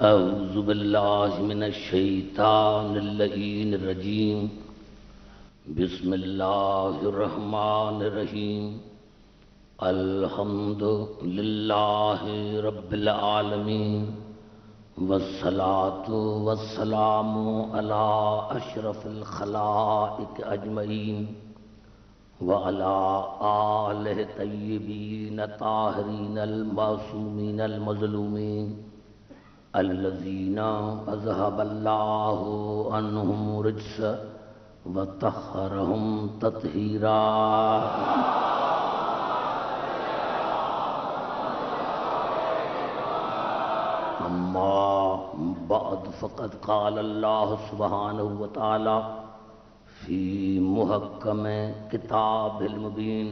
اعوذ باللہ من الشیطان اللعین الرجیم بسم اللہ الرحمن الرحیم الحمد للہ رب العالمین والصلاة والسلام علی اشرف الخلائق اجمعین وعلى آلہ طیبین طاہرین المعصومین المظلومین الذین اذهب اللہ عنہم رجس وطہرہم تطہیرا اما بعد فقد قال اللہ سبحانہ وتعالی فی محکم کتاب المبین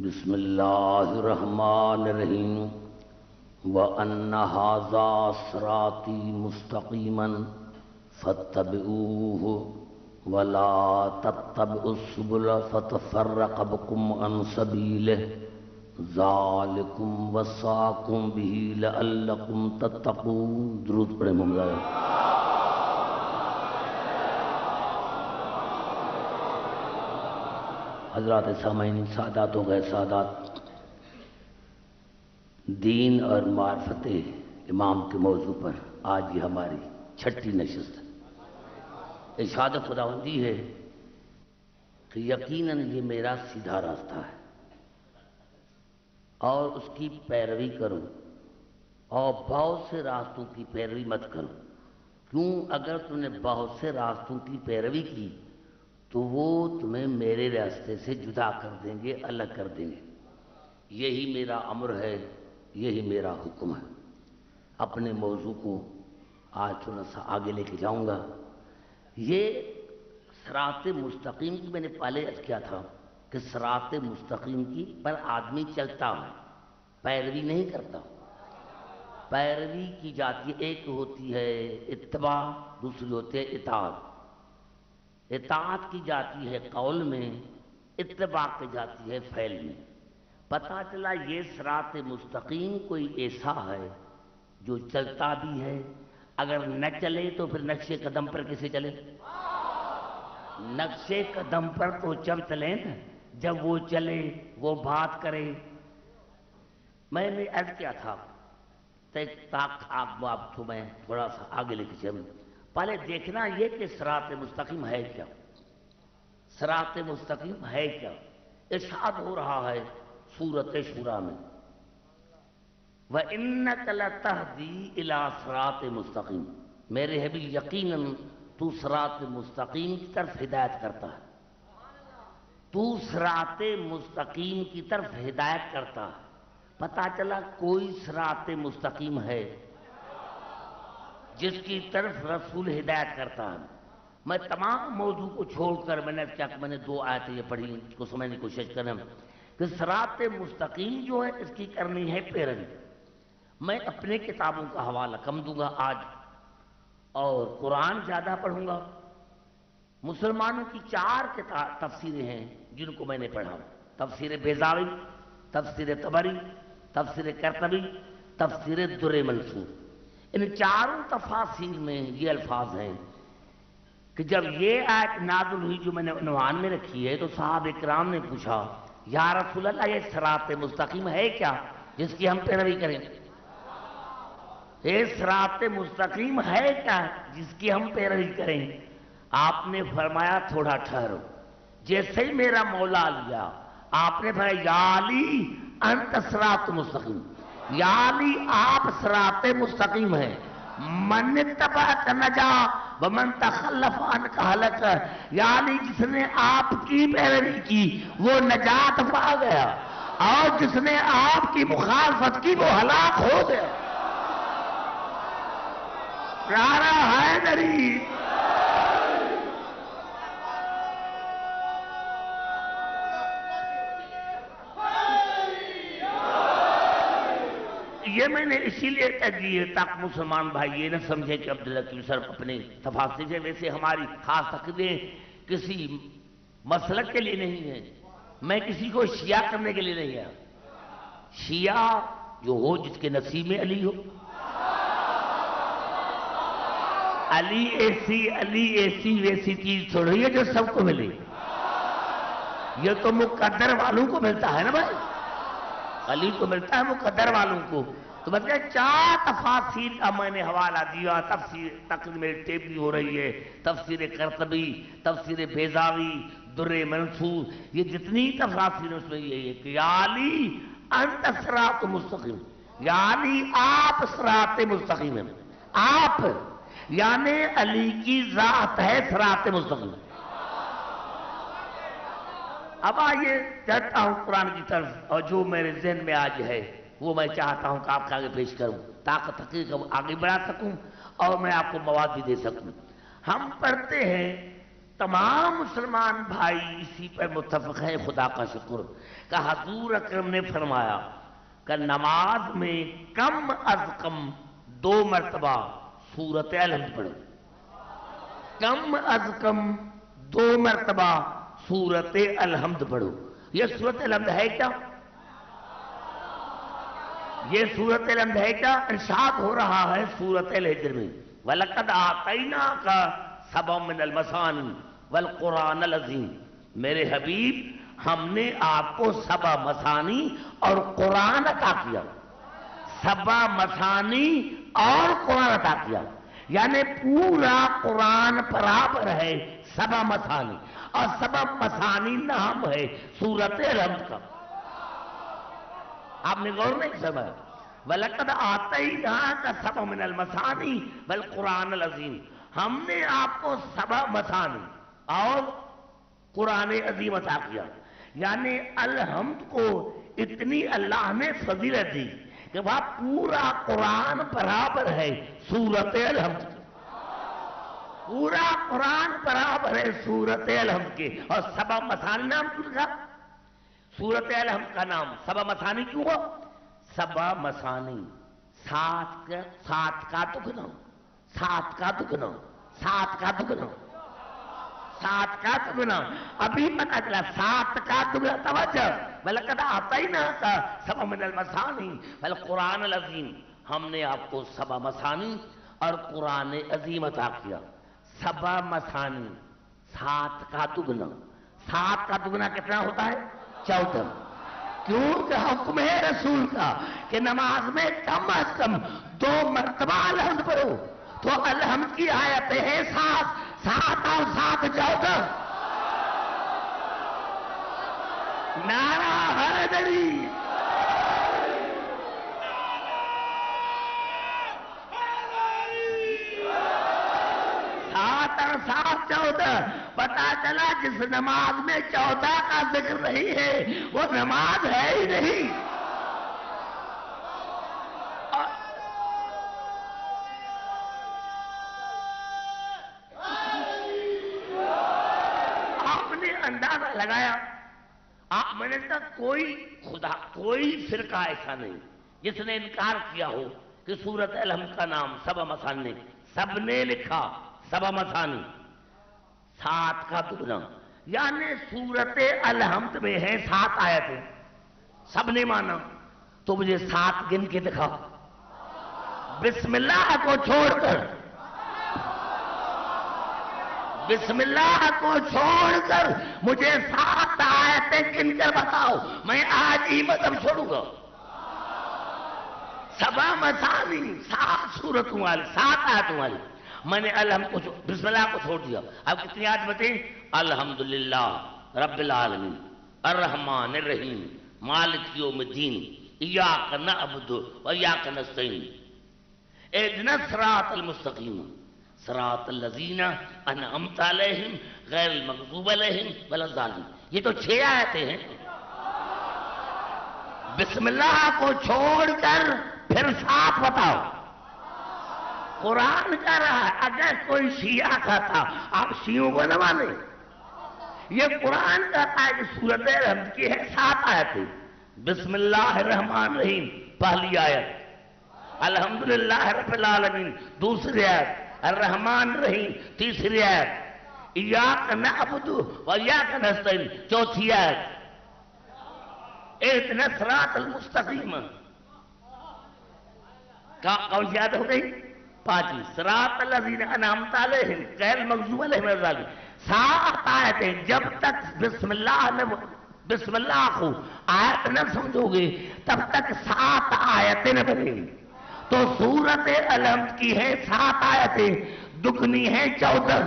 بسم اللہ الرحمن الرحیم وَأَنَّ هَذَا صِرَاطِي مُسْتَقِيمًا فَاتَّبِعُوهُ وَلَا تَتَّبِعُوا السُّبُلَ فَتَفَرَّقَ بِكُمْ عَنْ سَبِيلِهِ ذَلِكُمْ وَصَّاكُمْ بِهِ لَعَلَّكُمْ تَتَّقُونَ۔ درود پڑھیں مولانا۔ حضرات سامعین، سادات و غیر سادات، دین اور معرفت امام کے موضوع پر آج یہ ہماری چھٹی نشست ہے۔ ارشاد خداوندی ہے کہ یقیناً یہ میرا سیدھا راستہ ہے اور اس کی پیروی کرو اور بہت سے راستوں کی پیروی مت کرو، کیوں اگر تم نے بہت سے راستوں کی پیروی کی تو وہ تمہیں میرے راستے سے جدا کر دیں گے، الگ کر دیں گے۔ یہی میرا امر ہے، یہی میرا حکم ہے۔ اپنے موضوع کو آج تھوڑا سا آگے لے کے جاؤں گا۔ یہ صراط مستقیم کی میں نے پہلے عرض کیا تھا کہ صراط مستقیم کی پر آدمی چلتا ہے، پیروی نہیں کرتا۔ پیروی کی جاتی ہے، ایک ہوتی ہے اتباع، دوسری ہوتی ہے اطاعت۔ اطاعت کی جاتی ہے قول میں، اتباع کی جاتی ہے فعل میں۔ پتہ چلا یہ صراط مستقیم کوئی ایسا ہے جو چلتا بھی ہے، اگر نہ چلے تو پھر نقش قدم پر کیسے چلے؟ نقش قدم پر تو جب چلے نا، جب وہ چلے، وہ بات کرے۔ میں نے عرض کیا تھا آپ کو میں تھوڑا سا آگے لے کے چلوں۔ پہلے دیکھنا یہ کہ صراط مستقیم ہے کیا، صراط مستقیم ہے کیا۔ ارشاد ہو رہا ہے سورۃ شورى میں وَإِنَّكَ لَتَهْدِي إِلَىٰ صِرَاطٍ مُسْتَقِيمٍ، میرے حبیب یقیناً تو صراط مستقیم کی طرف ہدایت کرتا ہے، تو صراط مستقیم کی طرف ہدایت کرتا ہے۔ پتہ چلا کوئی صراط مستقیم ہے جس کی طرف رسول ہدایت کرتا ہے۔ میں تمام موضوع کو چھوڑ کر میں نے کیا کہ میں نے 2 آیتیں یہ پڑھی، اس کو سمجھنے کی کوشش کریں کہ صراط مستقیم جو ہے اس کی کرنی ہے پیروی۔ میں اپنے کتابوں کا حوالہ کم دوں گا آج اور قرآن زیادہ پڑھوں گا۔ مسلمانوں کی 4 تفسیریں ہیں جن کو میں نے پڑھا، تفسیر بیضاوی، تفسیر طبری، تفسیر قرطبی، تفسیر در منصور۔ ان 4 تفاسیر میں یہ الفاظ ہیں کہ جب یہ آیت نازل ہوئی جو میں نے عنوان میں رکھی ہے تو صحابہ کرام نے پوچھا یا رسول اللہ یہ صراط مستقیم ہے کیا جس کی ہم پیروی کریں؟ یہ صراط مستقیم ہے کیا جس کی ہم پیروی کریں؟ آپ نے فرمایا تھوڑا ٹھہرو۔ جیسے ہی میرا مولا لیا آپ نے فرمایا یا علی انت صراط مستقیم، یا علی آپ صراط مستقیم ہیں، من اتبعک نجا ومن تخلف عنک ہلک، یعنی جس نے آپ کی پیروی کی وہ نجات پا گیا اور جس نے آپ کی مخالفت کی وہ ہلاک ہو گیا۔ پیارا حیدری یہ میں نے اسی لیے کہہ دی تاکہ مسلمان بھائی یہ نہ سمجھے کہ عبداللہ کی صرف اپنے تفاصیل سے، ویسے ہماری خاص تقریریں کسی مسلک کے لیے نہیں ہے، میں کسی کو شیعہ کرنے کے لیے نہیں ہے۔ شیعہ جو ہو جس کے نصیب میں علی ہو، علی ایسی ویسی چیز تھوڑی ہے جو سب کو ملے. یہ تو مقدر والوں کو ملتا ہے نا بھائی. علی کو ملتا ہے مقدر والوں کو. تو بس 4 تفاسیر کا میں نے حوالہ دیا. تفسیر تقریم ٹیبری ہو رہی ہے، تفسیر قرطبی، تفسیر بیضاوی، در منصور، یہ جتنی تفاسیر اس میں یہ ہے کہ یا علی انت صراط مستقیم، یا علی آپ صراط مستقیم ہیں. آپ یعنی علی کی ذات ہے صراط مستقیم. اب آئیے چلتا ہوں قرآن کی طرف، اور جو میرے ذہن میں آج ہے وہ میں چاہتا ہوں کہ آپ کے آگے پیش کروں تاکہ تحقیق آگے بڑھا سکوں اور میں آپ کو مواد بھی دے سکوں. ہم پڑھتے ہیں، تمام مسلمان بھائی اسی پر متفق ہیں، خدا کا شکر، کہ حضور اکرم نے فرمایا کہ نماز میں کم از کم 2 مرتبہ سورت الحمد پڑھو. کم از کم 2 مرتبہ سورت الحمد پڑھو. یہ سورت الحمد ہے کیا؟ یہ سورت الحمد ہے کیا؟ ارشاد ہو رہا ہے سورت الحجر میں وَلَقَدْ آتَيْنَاكَ سَبْعًا مِنَ الْمَثَانِي وَالْقُرْآنَ الْعَظِيمَ. میرے حبیب ہم نے آپ کو 7 مثانی اور قرآن عطا کیا. 7 مثانی اور قرآن عطا کیا، یعنی پورا قرآن برابر ہے 7 مثانی، اور 7 مثانی نام ہے سورت الحمد کا. آپ نے غور نہیں سمجھا؟ وَلَقَدْ آتَيْنَاكَ سَبْعًا مِنَ الْمَثَانِي وَالْقُرْآنَ الْعَظِيمِ. ہم نے آپ کو 7 مثانی اور قرآن عظیم عطا کیا. یعنی الحمد کو اتنی اللہ نے فضیلت دی کہ وہ پورا قرآن برابر ہے سورت الحمد کے. پورا قرآن برابر ہے سورت الحمد کے. اور 7 مثانی نام کیوں تھا؟ سورت الحمد کا نام 7 مثانی کیوں ہو؟ 7 مثانی 7 کا دگنا، 7 کا دگنا، 7 کا دگنا، 7 کا دگنا. ابھی پتہ چلا 7 کا دگنا. توجہ، وَلَقَدْ آتَيْنَاكَ سَبْعًا مِنَ الْمَثَانِي وَالْقُرْآنَ الْعَظِيمِ. ہم نے آپ کو 7 مثانی اور قرآن عظیم عطا کیا. 7 مثانی 7 کا دگنا. 7 کا دگنا کتنا ہوتا ہے؟ 14. کیونکہ حکم ہے رسول کا کہ نماز میں کم از کم 2 مرتبہ الحمد پڑھو. تو الحمد کی آیتیں ہیں 7 اور 7 14. نعرہ حیدری. 7 اور 7 14. پتا چلا جس نماز میں 14 کا ذکر نہیں ہے وہ نماز ہے ہی نہیں. آپ نے اندازہ لگایا، آپ میں نے کہا کوئی فرقہ ایسا نہیں جس نے انکار کیا ہو کہ سورت الحمد کا نام 7 مثانی. سب نے لکھا 7 مثانی 7 کا دگنا. یعنی سورت الحمد میں ہے 7 آیتیں. سب نے مانا. تو مجھے 7 گن کے دکھاؤ بسم اللہ کو چھوڑ کر. بسم اللہ کو چھوڑ کر مجھے 7 آیتیں گن کر بتاؤ، میں آج ہی مذہب چھوڑوں گا. 7 مثانی 7 سورتوں والی 7 آیتوں والی. میں نے الحمد کو بسم اللہ کو چھوڑ دیا. اب کتنی آیت بتائیں؟ الحمدللہ رب العالمین الرحمن الرحیم مالک یوم الدین ایاک نعبد و ایاک نستعین اہدنا الصراط المستقیم صراط الذین انعمت علیہم غیر المغضوب علیہم ولا الضالین. یہ تو 6 آیتیں ہیں. بسم اللہ کو چھوڑ کر پھر 7 بتاؤ. قرآن کہہ رہا ہے اگر کوئی شیعہ کہتا آپ شیعوں کو نہ مانیں. یہ قرآن کہتا ہے کہ سورت الحمد کی ہے 7 آیتیں. بسم اللہ الرحمن الرحیم پہلی آیت، الحمدللہ رب العالمین دوسری آیت، الرحمن الرحیم تیسری آیت، ایاک نعبد و ایاک نستعین چوتھی آیت، اہدنا الصراط المستقیم. کون سی آیت ہو گئی؟ پانچویں صراط الذین انعمت علیہم غیر المغضوب علیہم ولا الضالین. 7 آیتیں جب تک بسم اللہ کو آیت نہ سمجھو گے تب تک 7 آیتیں نہ بنیں گی. تو سورت الحمد کی ہے 7 آیتیں، دگنی ہے 14.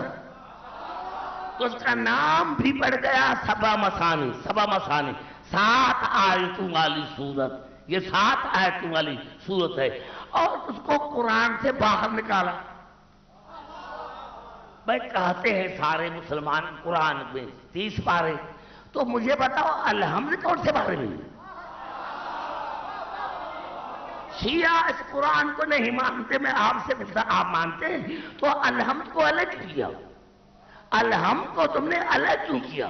تو اس کا نام بھی پڑ گیا سبع مثانی. 7 آیتوں والی سورت، یہ 7 آیتوں والی سورت ہے. اور اس کو قرآن سے باہر نکالا. بھائی کہتے ہیں سارے مسلمان قرآن میں 30 پارے، تو مجھے بتاؤ الحمد کون سے بارے میں؟ شیعہ اس قرآن کو نہیں مانتے. میں آپ سے پوچھتا آپ مانتے ہیں؟ تو الحمد کو الگ کیا، الحمد کو تم نے الگ کیوں کیا؟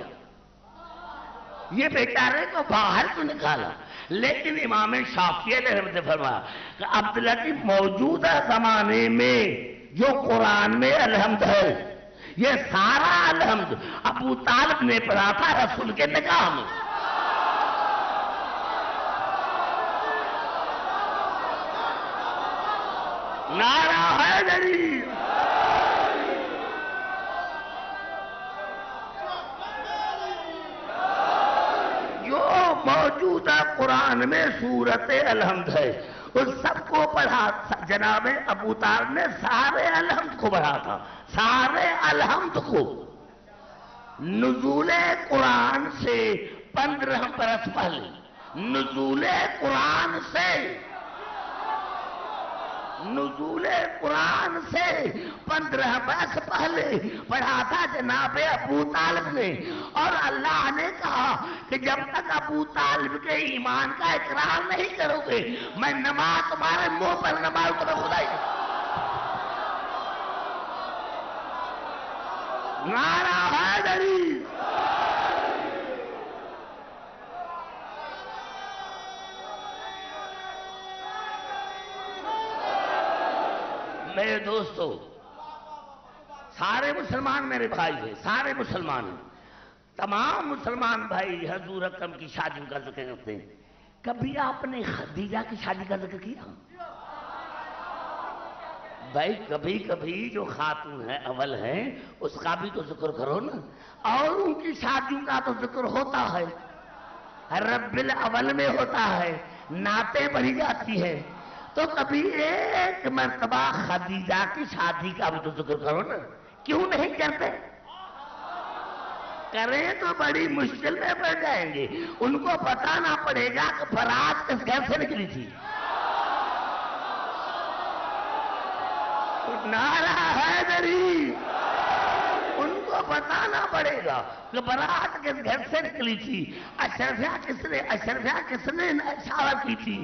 یہ بیچارے کو باہر تو نکالا. لیکن امام شافعی علیہ رحمۃ اللہ فرمایا کہ عبداللہ کی موجودہ زمانے میں جو قرآن میں الحمد ہے، یہ سارا الحمد ابو طالب نے پڑھا تھا رسول کے نکاح میں. نعرہ حیدری. جو موجودہ قرآن میں سورت الحمد ہے اس سب کو پڑھا جناب ابو طالب نے. سارے الحمد کو پڑھا تھا، سارے الحمد کو. نزول قرآن سے 15 برس پہلے، نزول قرآن سے 15 برس پہلے پڑھا تھا جناب ابو طالب نے. اور اللہ نے کہا کہ جب تک ابو طالب کے ایمان کا اقرار نہیں کرو گے میں نماز تمہارے منہ پر نہ ماروں گا. خدائی نعرہ حیدری. میرے دوستو، سارے مسلمان میرے بھائی ہیں، سارے مسلمان ہیں. تمام مسلمان بھائی حضور اکرم کی شادی کا ذکر کرتے ہیں. کبھی آپ نے خدیجہ کی شادی کا ذکر کیا؟ بھائی کبھی کبھی جو خاتون ہے اول ہیں اس کا بھی تو ذکر کرو نا. اور ان کی شادیوں کا تو ذکر ہوتا ہے، رب الاول میں ہوتا ہے، نعتیں پڑھی جاتی ہے. تو کبھی ایک مرتبہ خدیجہ کی شادی کا بھی تو ذکر کرو نا. کیوں نہیں کرتے؟ کریں تو بڑی مشکل میں پڑ جائیں گے. ان کو بتانا پڑے گا کہ بارات کس گھر سے نکلی تھی. نعرہ حیدری. ان کو بتانا پڑے گا کہ بارات کس گھر سے نکلی تھی، اشرفیہ کس نے اشارت کی تھی،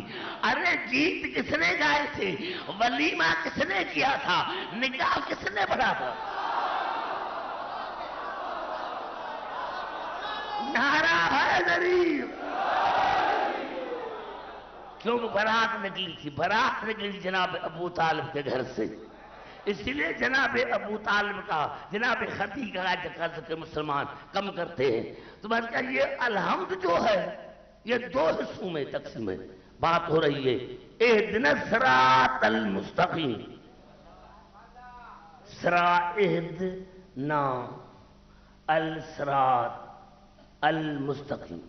ارے گیت کس نے گائے تھے، ولیمہ کس نے کیا تھا، نکاح کس نے پڑھا تھا. نعرہ حیدری. کیوں بارات نکلی تھی؟ بارات نکلی تھی جناب ابو طالب کے گھر سے. اس لیے جناب ابو طالب کا، جناب خدیجہ کا ذکر مسلمان کم کرتے ہیں. تو بس کہ یہ الحمد جو ہے یہ 2 حصوں میں تقسیم ہے. بات ہو رہی ہے اہدنا الصراط المستقیم. اہدنا الصراط المستقیم.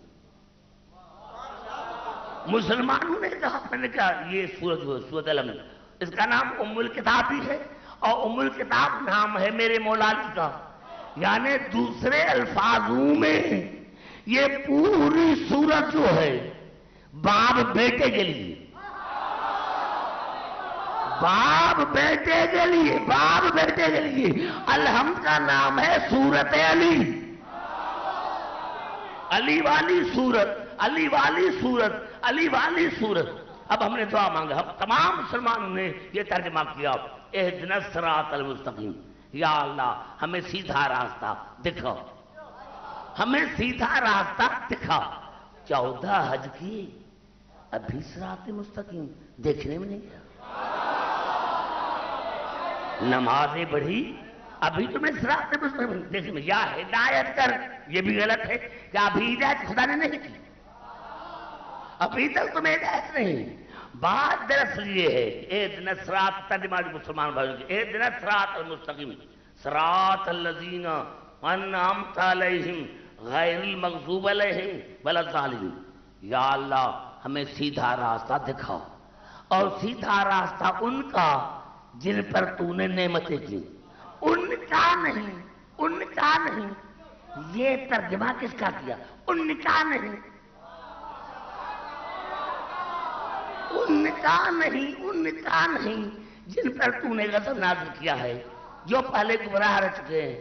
مسلمانوں نے کہا، میں نے کہا یہ سورت جو ہے سورت الحمد، اس کا نام ام الکتاب بھی ہے اور ام الکتاب نام ہے میرے مولا علی کا. یعنی دوسرے الفاظوں میں یہ پوری سورت جو ہے باپ بیٹے کے لیے، باپ بیٹے کے لیے، باپ بیٹے کے لیے. الحمد کا نام ہے سورت علی، علی والی سورت، علی والی سورت، علی والی سورت. اب ہم نے دعا مانگا، ہم تمام مسلمانوں نے یہ ترجمہ کیا اہدنا الصراط المستقیم. یا اللہ ہمیں سیدھا راستہ دکھاؤ، ہمیں سیدھا راستہ دکھا. 14 حج کی ابھی صراط مستقیم دیکھنے میں نہیں گیا. نمازیں بڑھی ابھی تمہیں صراط مستقیم دیکھنے میں. یا ہدایت کر، یہ بھی غلط ہے کہ ابھی ہدایت خدا نے نہیں کی، ابھی تک تمہیں ہدایت نہیں. بات دراصل یہ ہے اہدنا الصراط ترجمہ مسلمان بھائیوں کی اہدنا الصراط المستقیم صراط الذین انعمت علیہم غیر المغضوب علیہم ولا الضالین. یا اللہ ہمیں سیدھا راستہ دکھاؤ اور سیدھا راستہ ان کا جن پر تو نے نعمتیں کی. ان کا نہیں یہ ترجمہ کس کا کیا؟ ان کا نہیں جن پر تو نے غضب نازل کیا ہے جو پہلے گمراہ رہ چکے ہیں.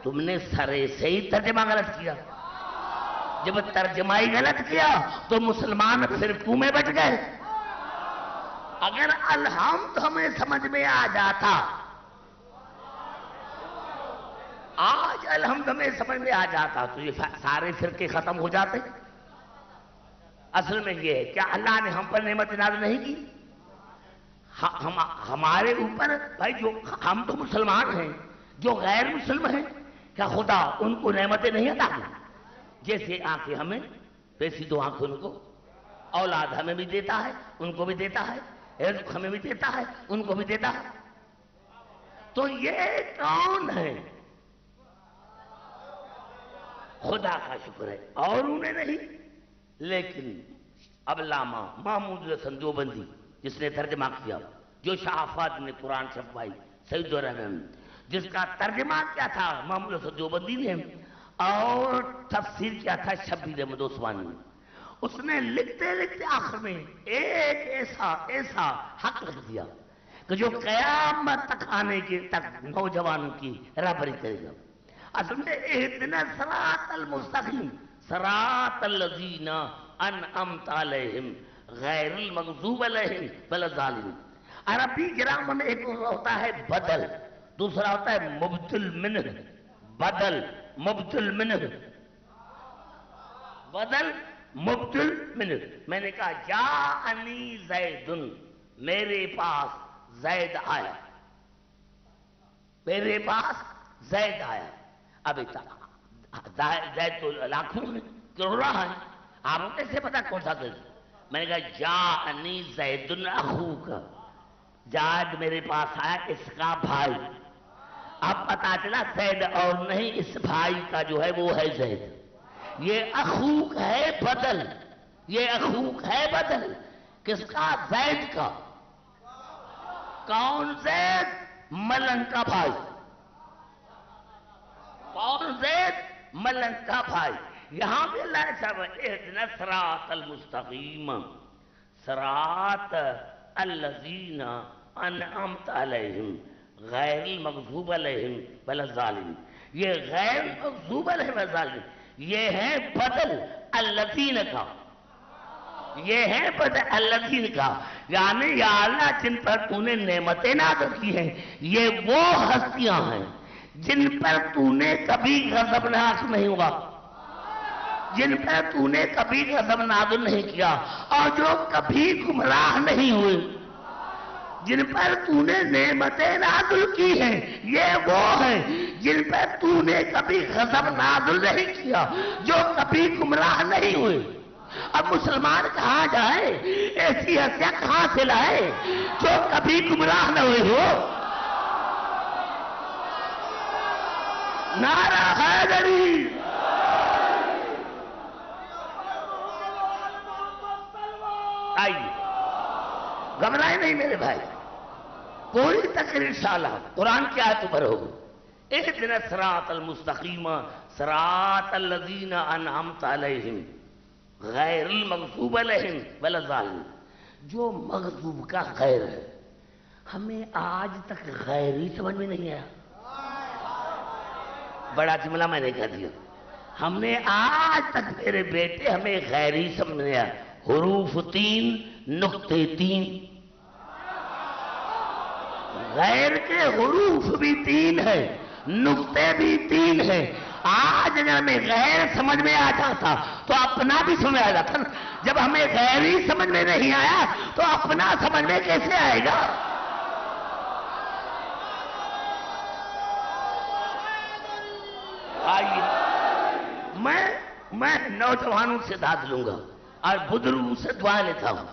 تم نے سرے سے ہی ترجمہ غلط کیا. جب ترجمہ ہی غلط کیا تو مسلمان فرقوں میں بٹ گئے. اگر الحمد ہمیں سمجھ میں آ جاتا، آج الحمد ہمیں سمجھ میں آ جاتا تو یہ سارے فرقے ختم ہو جاتے. اصل میں یہ ہے کیا اللہ نے ہم پر نعمت نازل نہیں کی؟ ہمارے اوپر بھائی جو ہم تو مسلمان ہیں، جو غیر مسلم ہیں کیا خدا ان کو نعمتیں نہیں عطا کی؟ جیسے آنکھیں ہمیں، ویسی دو آنکھیں ان کو، اولاد ہمیں بھی دیتا ہے ان کو بھی دیتا ہے، رزق ہمیں بھی دیتا ہے ان کو بھی دیتا ہے. تو یہ کون ہے؟ خدا کا شکر ہے اور انہیں نہیں. لیکن علامہ محمود حسن دیوبندی جس نے ترجمہ کیا، جو شہافات نے قرآن چھپوائی سعید الرحمن، جس کا ترجمہ کیا تھا محمود حسن دیوبندی نے اور تفسیر کیا تھا شبیر احمد عثمانی نے. اس نے لکھتے لکھتے آخر میں ایک ایسا حق رکھ دیا کہ جو قیامت تک آنے کے تک نوجوانوں کی رہبری کرے گا. اصل میں اہدنا الصراط المستقیم صراط الذین انعمت علیہم غیر المغضوب علیہم ولا الضالین. عربی گرامر میں ایک ہوتا ہے بدل، دوسرا ہوتا ہے مبدل منہ. بدل مبدل منہ، بدل مبدل منہ. میں نے کہا جاءنی زید، میرے پاس زید آیا، میرے پاس زید آیا. اب زید تو لاکھوں میں کروڑا ہے، آپ کو کیسے پتا کون سا زید؟ میں نے کہا جاءنی زید اخوک، زید میرے پاس آیا اس کا بھائی. اب پتا چلا زید اور نہیں اس بھائی کا جو ہے وہ ہے زید. یہ اخوک ہے بدل، یہ اخوک ہے بدل کس کا؟ زید کا. کون زید؟ ملنگ کا بھائی. کون زید؟ ملنگ کا بھائی. یہاں بھی اللہ صاحب اہدنا الصراط المستقیم صراط الذین انعمت علیہم غیر المغضوب علیہم ولا الضالین. یہ غیر المغضوب علیہم ولا الضالین یہ ہے بدل الذین کا، یہ ہے بدل الذین کا. یعنی یا اللہ جن پر تو نے نعمتیں نازل کی ہیں یہ وہ ہستیاں ہیں جن پر تو نے کبھی غضب نہیں ہوا، جن پر تو نے کبھی غضب نازل نہیں کیا اور جو کبھی گمراہ نہیں ہوئے. جن پر تو نے نعمتیں نازل کی ہیں یہ وہ ہیں جن پر تو نے کبھی غضب نازل نہیں کیا، جو کبھی گمراہ نہیں ہوئے. اب مسلمان کہاں جائے؟ ایسی ہستیاں کہاں سے لائے جو کبھی گمراہ نہ ہوئے ہو؟ نعرہ حیدری. آئیے گھبرائے نہیں میرے بھائی، پوری تقریر انشاءاللہ قرآن کی آیت پر ہوگی. اہدنا الصراط المستقیم صراط الذین انعمت علیہم غیر المغضوب علیہم ولا الضالین. جو مغضوب کا غیر ہے ہمیں آج تک غیر ہی سمجھ میں نہیں آیا. بڑا جملہ میں نے کہہ دیا. ہم نے آج تک میرے بیٹے ہمیں غیر ہی سمجھ میں آیا. حروف 3 نقطے 3، غیر کے حروف بھی 3 ہیں نقطے بھی 3 ہیں. آج اگر ہمیں غیر سمجھ میں آ جاتا تو اپنا بھی سمجھ آ جاتا. جب ہمیں غیر ہی سمجھ میں نہیں آیا تو اپنا سمجھ میں کیسے آئے گا؟ آئیے میں نوجوانوں سے داد لوں گا اور بزرگوں سے دعا لیتا ہوں.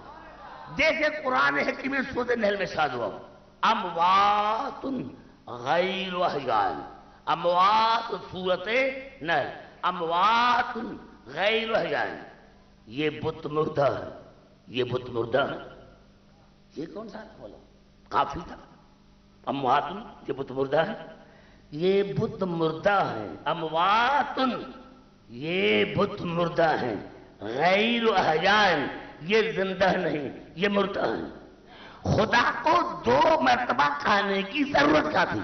جیسے قرآن حکیم سورۃ النحل میں شاد ہوا اموات غیر احیاء، اموات سورۃ نحل اموات غیر احیاء، یہ بت مردہ ہے، یہ بت مردہ ہے، یہ کون سا بولا کافی تھا، اموات یہ بت مردہ ہے، یہ بت مردہ ہے، اموات یہ بت مردہ ہیں، غیر احیاء یہ زندہ نہیں یہ مردہ ہیں۔ خدا کو دو مرتبہ کھانے کی ضرورت کیا تھی؟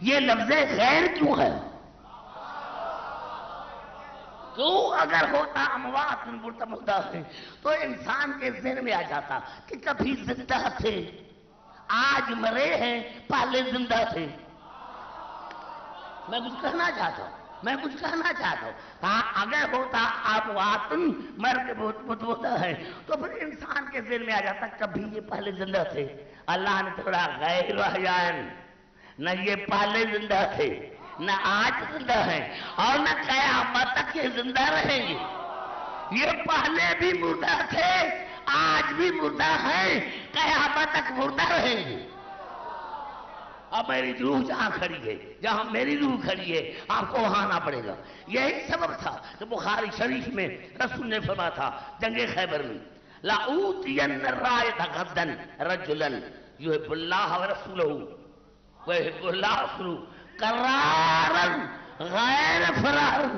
یہ لفظ غیر کیوں ہے؟ کیوں اگر ہوتا اموات مردہ ہے تو انسان کے ذہن میں آ جاتا کہ کبھی زندہ تھے، آج مرے ہیں، پہلے زندہ تھے۔ میں کچھ کہنا چاہتا ہوں ہاں اگر ہوتا اموات مر کے بت ہوتا ہے تو پھر انسان کے ذہن میں آ جاتا کبھی یہ پہلے زندہ تھے۔ اللہ نے توڑا غیر احیاء، نہ یہ پہلے زندہ تھے نہ آج زندہ ہیں اور نہ قیامت تک یہ زندہ رہیں گے۔ یہ پہلے بھی مردہ تھے، آج بھی مردہ ہیں، قیامت تک مردہ رہیں گے۔ اب میری روح جہاں کھڑی ہے، جہاں میری روح کھڑی ہے، آپ کو وہاں آنا پڑے گا۔ یہی سبب تھا کہ بخاری شریف میں رسول نے فرمایا تھا جنگ خیبر میں لَأُوتِيَنَّ الرَّائِدَ غَدًّا رَجُلًا يُحِبُّ اللَّهَ وَرَسُولَهُ وَيُحِبُّ اللَّهُ وَرَسُولُهُ قَرَارًا غَيْرَ فَرَارٍ۔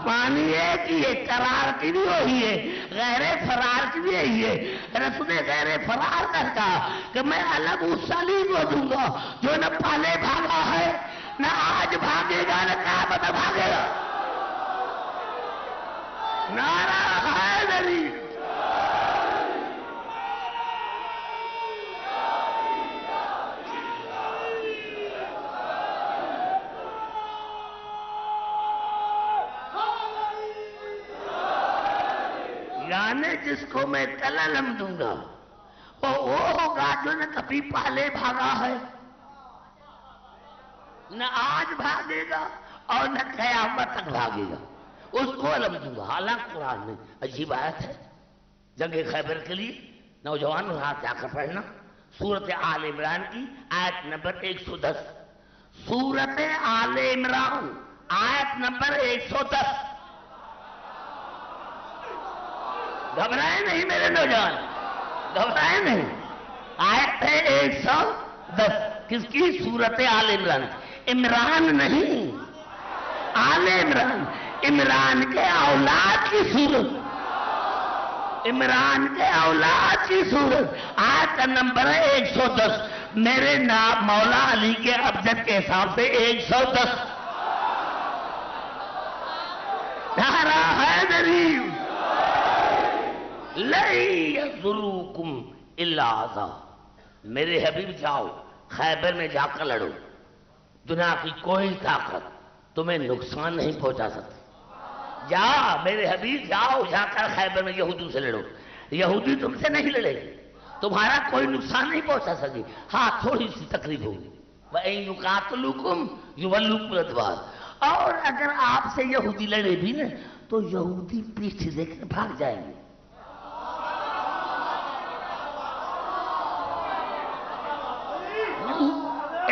مانیے کہ یہ قرار کی بھی وہی ہے، غیر فرار کی بھی یہی ہے۔ رسول نے غیر فرار کہتا کہ میں الگ اس صلیب کو دوں گا جو نہ پہلے بھاگا ہے، نہ آج بھاگے گا، نہ قیامت بھاگے گا۔ نعرہ حیدری۔ یعنی جس کو میں کل علم دوں گا وہ ہوگا جو نہ کبھی پہلے بھاگا ہے، نہ آج بھاگے گا اور نہ قیامت تک بھاگے گا، اس کو علم دوں گا۔ حالانکہ قرآن میں عجیب آیت ہے جنگ خیبر کے لیے، نوجوان رات جا کر پڑھنا سورت آل عمران کی آیت نمبر 110، سورت آل عمران آیت نمبر 110۔ گھبرائے نہیں میرے نوجوان، گھبرائے نہیں۔ آیت ہے 110 کس کی؟ سورت آل عمران۔ عمران نہیں، آل عمران، عمران کے اولاد کی سورت، عمران کے اولاد کی سورت۔ آیت کا نمبر ہے 110، میرے نام مولا علی کے ابجد کے حساب سے 110۔ نعرہ حیدری۔ لَن يَضُرُّوكُمْ إِلَّا أَذًى، میرے حبیب جاؤ خیبر میں جا کر لڑو، دنیا کی کوئی طاقت تمہیں نقصان نہیں پہنچا سکتی۔ جا میرے حبیب جاؤ، جا کر خیبر میں یہودیوں سے لڑو، یہودی تم سے نہیں لڑے گی، تمہارا کوئی نقصان نہیں پہنچا سکے، ہاں تھوڑی سی تکلیف ہوگی۔ وَإِن يُقَاتِلُوكُمْ يُوَلُّوكُمُ الْأَدْبَارَ، اور اگر آپ سے یہودی لڑے بھی نا تو یہودی پیٹھ دے کر بھاگ جائیں گے۔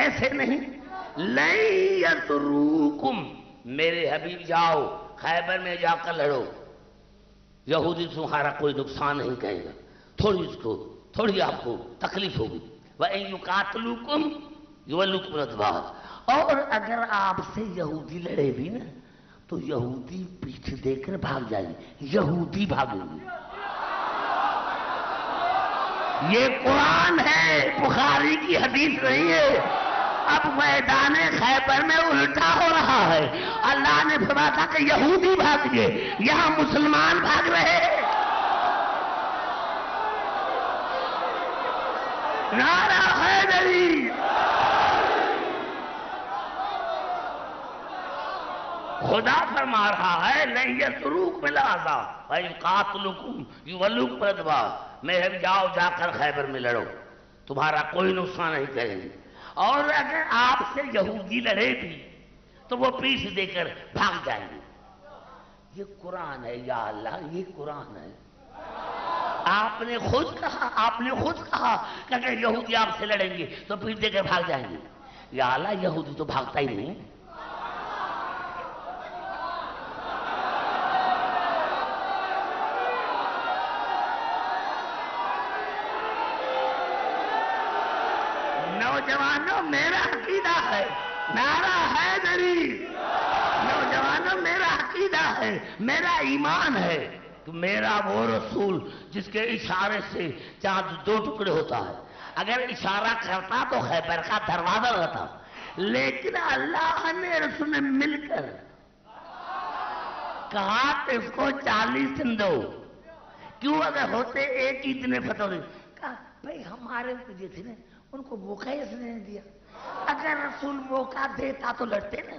ایسے نہیں۔ لَن يَضُرُّوكُمْ، میرے حبیب جاؤ خیبر میں جا کر لڑو، یہودی تمہارا کوئی نقصان نہیں کہے گا، تھوڑی آپ کو تکلیف ہوگی۔ وَإِن يُقَاتِلُوكُمْ يُوَلُّوكُمُ الْأَدْبَارَ، اور اگر آپ سے یہودی لڑے بھی نا تو یہودی پیٹھ دے کر بھاگ جائیں گے، یہودی بھاگیں گے۔ یہ قرآن ہے، بخاری کی حدیث نہیں ہے۔ اب میدان خیبر میں الٹا ہو رہا ہے، اللہ نے فرمایا تھا کہ یہودی بھاگ گئے، یہاں مسلمان بھاگ رہے۔ نعرہ حیدری۔ خدا فرما رہا ہے لَن يَضُرُّوكُمْ إِلَّا أَذًى وَإِن قَاتَلُوكُمْ يُوَلُّوكُمُ الْأَدْبَارَ، میرے جاؤ جا کر خیبر میں لڑو، تمہارا کوئی نقصان نہیں کریں گے، اور اگر آپ سے یہودی لڑے بھی تو وہ پیٹھ دے کر بھاگ جائیں گے۔ یہ قرآن ہے یا اللہ، یہ قرآن ہے۔ آپ نے خود کہا کہ اگر یہودی آپ سے لڑیں گے تو پیٹ دے کر بھاگ جائیں گے. یا اللہ یہودی تو بھاگتا ہی نہیں. نوجوانوں میرا عقیدہ ہے نعرہ حیدری. نوجوانوں میرا عقیدہ ہے میرا ایمان ہے کہ میرا وہ رسول جس کے اشارے سے چاند 2 ٹکڑے ہوتا ہے. اگر اشارہ کرتا تو خیبر کا دروازہ رہتا. لیکن اللہ نے رسول نے مل کر کہا کہ اس کو 40 دن دو. کیوں؟ اگر ہوتے ایک ہی دن فتح ہوتی. کہا بھائی ہمارے جو تھے نا ان کو موقع ہی اس نے نہیں دیا. اگر رسول موقع دیتا تو لڑتے نا.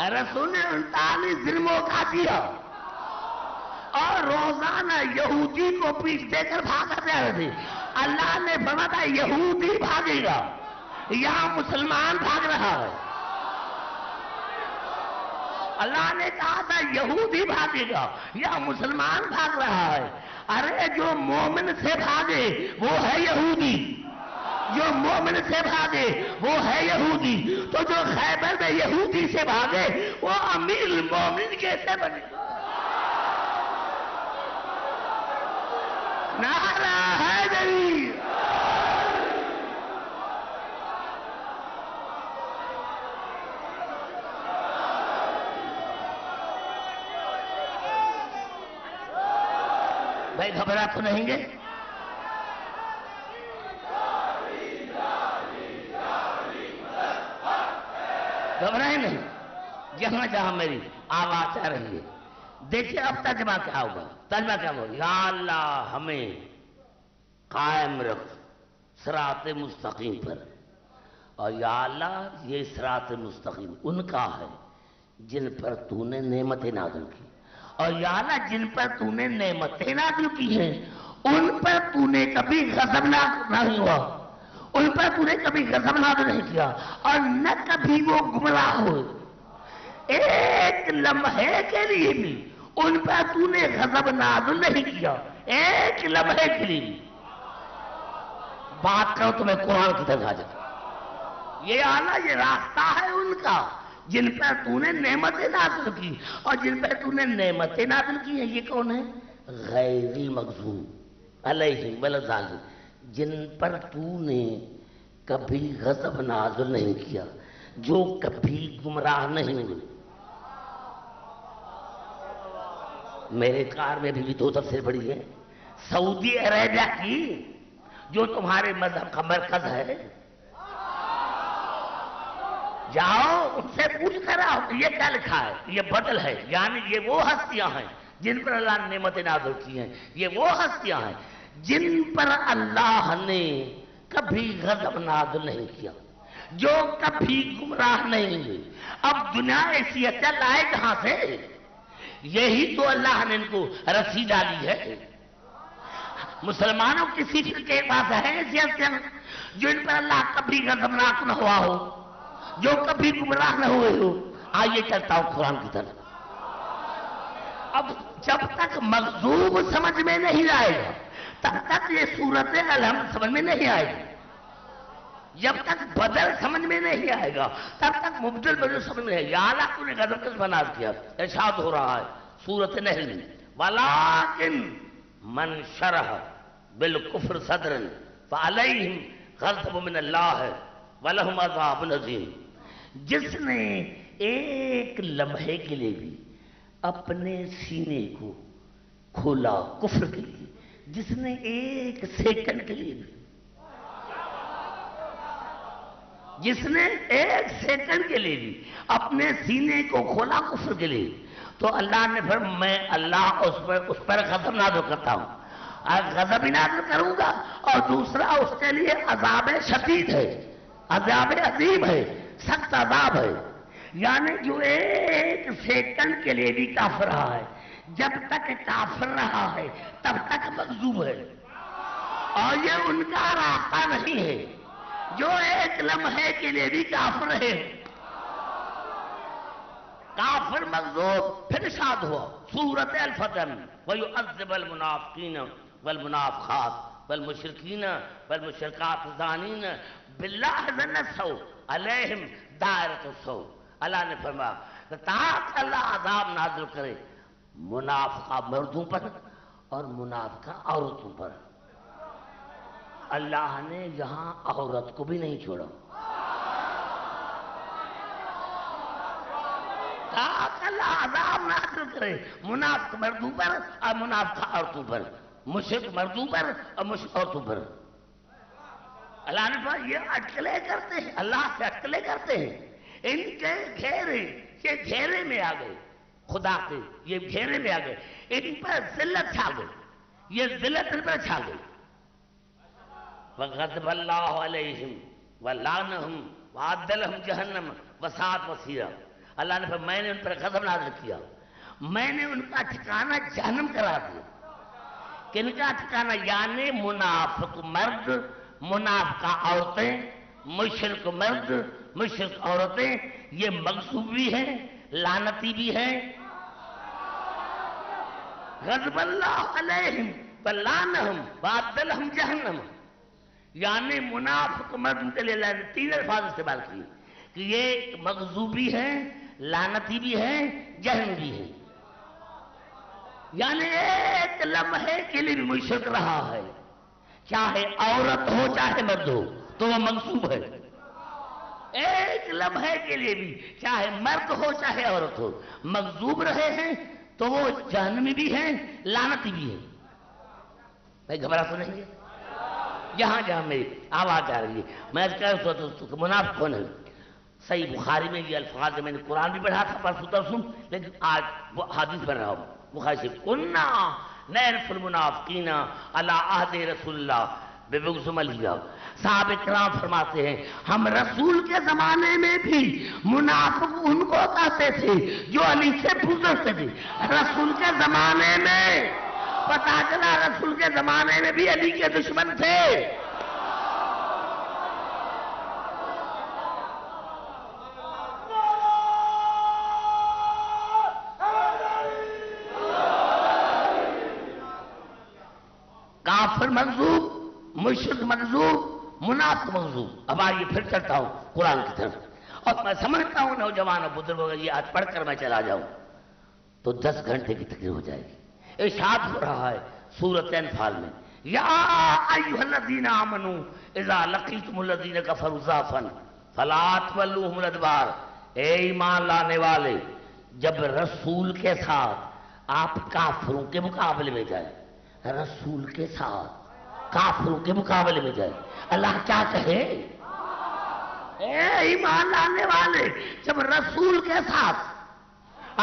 رسول نے 39 دن موقع دیا اور روزانہ یہودی کو پیٹ دے کر بھاگا جا رہے تھے. اللہ نے فرمایا تھا یہودی بھاگے گا یہاں مسلمان بھاگ رہا ہے. اللہ نے کہا تھا یہودی بھاگے گا یا مسلمان بھاگ رہا ہے. ارے جو مومن سے بھاگے وہ ہے یہودی. جو مومن سے بھاگے وہ ہے یہودی. تو جو خیبر میں یہودی سے بھاگے وہ امیر المومنین کیسے بنے؟ نعرہ حیدری. بھائی گھبرا تو نہیں گے؟ گھبرائے نہیں. جہاں جہاں میری آواز آ رہی ہے دیکھیے اب ترجمہ کیا ہوگا. ترجمہ کیا ہوگا؟ یا اللہ ہمیں قائم رکھ صراط مستقیم پر. اور یا اللہ یہ صراط مستقیم ان کا ہے جن پر تو نے نعمتیں نازل کی. اور یا اللہ جن پر تو نے نعمتیں نازل کی ہیں ان پر تو نے کبھی غضب نہیں ہوا. ان پر تو نے کبھی غضب نازل نہیں کیا اور نہ کبھی وہ گمراہ ہوئے. ایک لمحے کے لیے بھی ان پر تو نے غضب نازل نہیں کیا. ایک لمحے کے لیے بھی. بات کرو تو میں قرآن کی طرف آ جاتا. یہ اعلیٰ یہ راستہ ہے ان کا جن پر تو نے نعمتیں نازل کی. اور جن پر تو نے نعمتیں نازل کی ہیں یہ کون ہے؟ غیر المغضوب علیہم ولا الضالین. جن پر تو نے کبھی غضب نازل نہیں کیا جو کبھی گمراہ نہیں ہوئے. میرے کار میں بھی 2 تفسیر پڑھی ہے. سعودی عربیہ کی جو تمہارے مذہب کا مرکز ہے جاؤ ان سے پوچھ کر آؤ یہ کیا لکھا ہے. یہ بدل ہے یعنی یہ وہ ہستیاں ہیں جن پر اللہ نے نعمتیں نازل کی ہیں. یہ وہ ہستیاں ہیں جن پر اللہ نے کبھی غضب نازل نہیں کیا جو کبھی گمراہ نہیں ہوئے. اب دنیا ایسی چل آئے کہاں سے؟ یہی تو اللہ نے ان کو رسی ڈالی ہے. مسلمانوں کسی فرقے کے پاس ہے ایسی ہستیاں جو ان پر اللہ کبھی غضبناک نہ ہوا ہو جو کبھی گمراہ نہ ہوئے ہو. آئیے چلتا ہوں قرآن کی طرف. اب جب تک مغضوب سمجھ میں نہیں آئے گا تب تک یہ صورت الحمد سمجھ میں نہیں آئے گی. جب تک بدل سمجھ میں نہیں آئے گا تب تک مبدل بدل سمجھ میں نہیں. یا اللہ تو نے غضب کس بنا کیا؟ ارشاد ہو رہا ہے سورۃ نحل میں وَلَٰكِن مَنْ شَرَحَ بِالْكُفْرِ صَدْرًا فَعَلَيْهِمْ غَضَبٌ مِّنَ اللَّهِ وَلَهُمْ عَذَابٌ عَظِيمٌ. جس نے ایک لمحے کے لیے بھی اپنے سینے کو کھولا کفر کے لیے, جس نے ایک سیکنڈ کے لیے بھی, جس نے ایک سیکنڈ کے لیے بھی اپنے سینے کو کھولا کفر کے لیے, تو اللہ نے پھر میں اللہ اس پر غضب نازل کرتا ہوں, غضب نازل کروں گا, اور دوسرا اس کے لیے عذاب شدید ہے, عذاب عظیم ہے, سخت عذاب ہے. یعنی جو ایک سیکنڈ کے لیے بھی کافر رہا ہے, جب تک کافر رہا ہے تب تک مغضوب ہے, اور یہ ان کا راستہ نہیں ہے. جو ایک لمحے کے لیے بھی کافر ہے, کافر مغضوب پھر ارشاد ہوا سورۃ الفتح میں وَيُعَذِّبَ الْمُنَافِقِينَ وَالْمُنَافِقَاتِ وَالْمُشْرِكِينَ وَالْمُشْرِكَاتِ الظَّانِينَ بِاللَّهِ ظَنَّ السَّوْءِ عَلَيْهِمْ دَائِرَةُ السَّوْءِ. اللہ نے فرمایا تاکہ اللہ عذاب نازل کرے منافقہ مردوں پر اور منافقہ عورتوں پر. اللہ نے یہاں عورت کو بھی نہیں چھوڑا. تاکہ اللہ عذاب نازل کرے منافق مردوں پر اور منافقہ عورتوں پر، مشرک مردوں پر اور مشرک عورتوں پر. اللہ نے فرمایا یہ اٹکلے کرتے ہیں، اللہ سے اٹکلے کرتے ہیں. ان کے گھیرے، یہ گھیرے میں آ گئے خدا کے، یہ گھیرے میں آ گئے. ان پر ذلت چھا گئی، یہ ذلت ان پر چھا گئی. وَغَضِبَ اللَّهُ عَلَيْهِمْ وَلَعْنَهُمْ وَأَعَدَّ لَهُمْ جَهَنَّمَ وَسَاءَتْ مَصِيرًا. اللہ نے فرمایا میں نے ان پر غضب نازل کیا، میں نے ان کا ٹھکانہ جہنم قرار دیا. کن کا ٹھکانہ؟ یعنی منافق مرد، منافقہ عورتیں، مشرک مرد، مشرک عورتیں، یہ مغصوب بھی ہیں، لعنتی بھی ہیں. غضب اللہ علیہم ولعنہم وأعد لہم جہنم. یعنی منافق مرد کے لیے اللہ نے 3 الفاظ استعمال کیے کہ یہ مغضوبی ہے، لعنتی بھی ہے، جہنم بھی ہے. یعنی ایک لمحے کے لیے بھی مشرک رہا ہے، چاہے عورت ہو چاہے مرد ہو تو وہ مغصوب ہے. ایک لمحے کے لیے بھی چاہے مرد ہو چاہے عورت ہو مغضوب رہے ہیں تو وہ جہنمی بھی ہیں، لعنتی بھی ہے. بھائی گھبرا تو نہیں ہے؟ جہاں جہاں میری آواز آ رہی ہے میں کہہ رہا ہوں دوستوں منافق کون ہے. صحیح بخاری میں یہ الفاظ میں نے قرآن بھی پڑھا تھا پرسوں ترسوں، لیکن آج وہ حدیث پڑھ رہا ہوں بخاری سے. کنا نعرف المنافقین علی عہد رسول اللہ ببغض ملیہ. صحابہ کرام فرماتے ہیں ہم رسول کے زمانے میں بھی منافق ان کو کہتے تھے جو علی سے بغض تھے. رسول کے زمانے میں پتا چلا رسول کے زمانے میں بھی علی کے دشمن تھے. کافر مغضوب، مشرک مغضوب، منافق مغضوب. اب آئیے پھر چلتا ہوں قرآن کی طرف. اور میں سمجھتا ہوں نوجوانوں بزرگوں یہ آج پڑھ کر میں چلا جاؤں تو 10 گھنٹے کی تقریر ہو جائے گی. ارشاد ہو رہا ہے سورۃ انفال میں یا ایھا الذین آمنوا اذا لقیتم الذین کفروا زحفا فلا تولوهم الادبار. اے ایمان لانے والے جب رسول کے ساتھ آپ کافروں کے مقابلے میں جائیں، رسول کے ساتھ کافروں کے مقابلے میں جائے، اللہ کیا کہے؟ اے ایمان لانے والے جب رسول کے ساتھ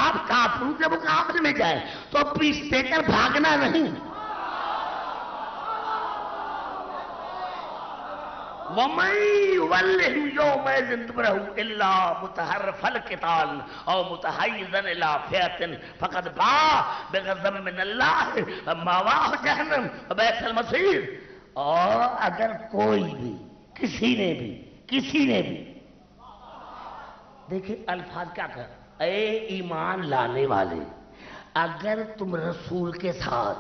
آپ کافروں کے مقابلے میں جائیں تو پیچھ دے کر بھاگنا نہیں. وَمَن يُوَلِّهِمْ يَوْمَئِذٍ دُبُرَهُ إِلَّا مُتَحَرِّفًا لِلْقِتَالِ أَوْ مُتَحَيِّزًا إِلَىٰ فِئَةٍ فَقَدْ بَاءَ بِغَضَبٍ مِّنَ اللَّهِ وَمَأْوَاهُ جَهَنَّمُ وَبِئْسَ الْمَصِيرُ. اور اگر کوئی بھی کسی نے بھی دیکھیں الفاظ کیا کہا، اے ایمان لانے والے اگر تم رسول کے ساتھ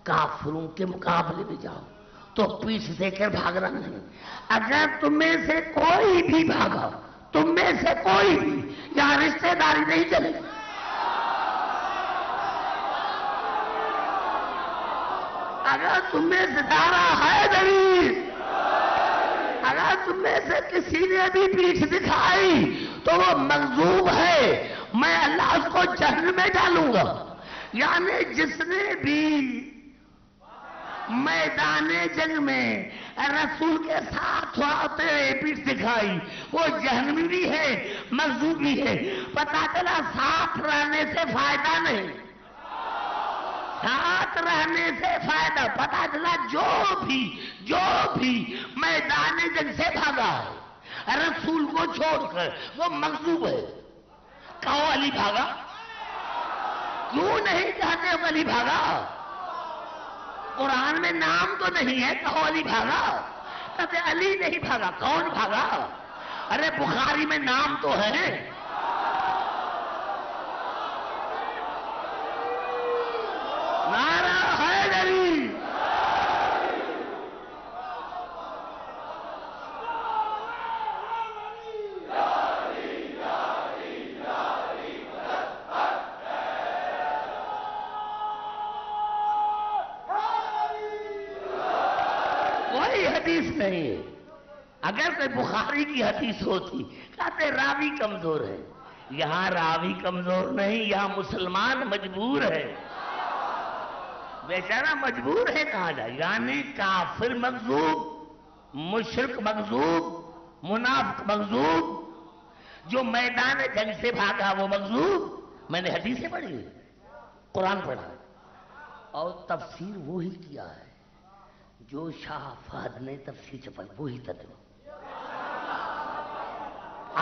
کافروں کے مقابلے میں جاؤ تو پیچھ دے کر بھاگنا نہیں. اگر تم میں سے کوئی بھی بھاگا، تم میں سے کوئی بھی، یہاں رشتہ داری نہیں چلے گی. اگر تم میں سے دارا ہے دلیل، اگر تم میں سے کسی نے بھی پیٹھ دکھائی تو وہ مغضوب ہے، میں اللہ اس کو جہنم میں ڈالوں گا. یعنی جس نے بھی میدان جنگ میں رسول کے ساتھ ہوتے ہوئے پیٹھ دکھائی وہ جہنمی بھی ہے، مغضوب بھی ہے. پتا چلا ساتھ رہنے سے فائدہ نہیں، ساتھ رہنے سے فائدہ. پتا چلا جو بھی میدان جنگ سے بھاگا ہے رسول کو چھوڑ کر وہ مغضوب ہے. کہو علی بھاگا، کیوں نہیں کہتے ہو علی بھاگا؟ قرآن میں نام تو نہیں ہے، کہو علی بھاگا. کہتے علی نہیں بھاگا، کون بھاگا؟ ارے بخاری میں نام تو ہے. نہیں ہے. اگر کوئی بخاری کی حدیث ہوتی کہتے راوی کمزور ہے. یہاں راوی کمزور نہیں، یہاں مسلمان مجبور ہے. بیچارہ مجبور ہے کہا جائے. یعنی کافر مغضوب، مشرک مغضوب، منافق مغضوب، جو میدان جنگ سے بھاگا وہ مغضوب. میں نے حدیثیں پڑھی ہے، قرآن پڑھا ہے، اور تفسیر وہی کیا ہے جو شاہ فہد نے تفسیر چھپائی، وہی ترجمہ.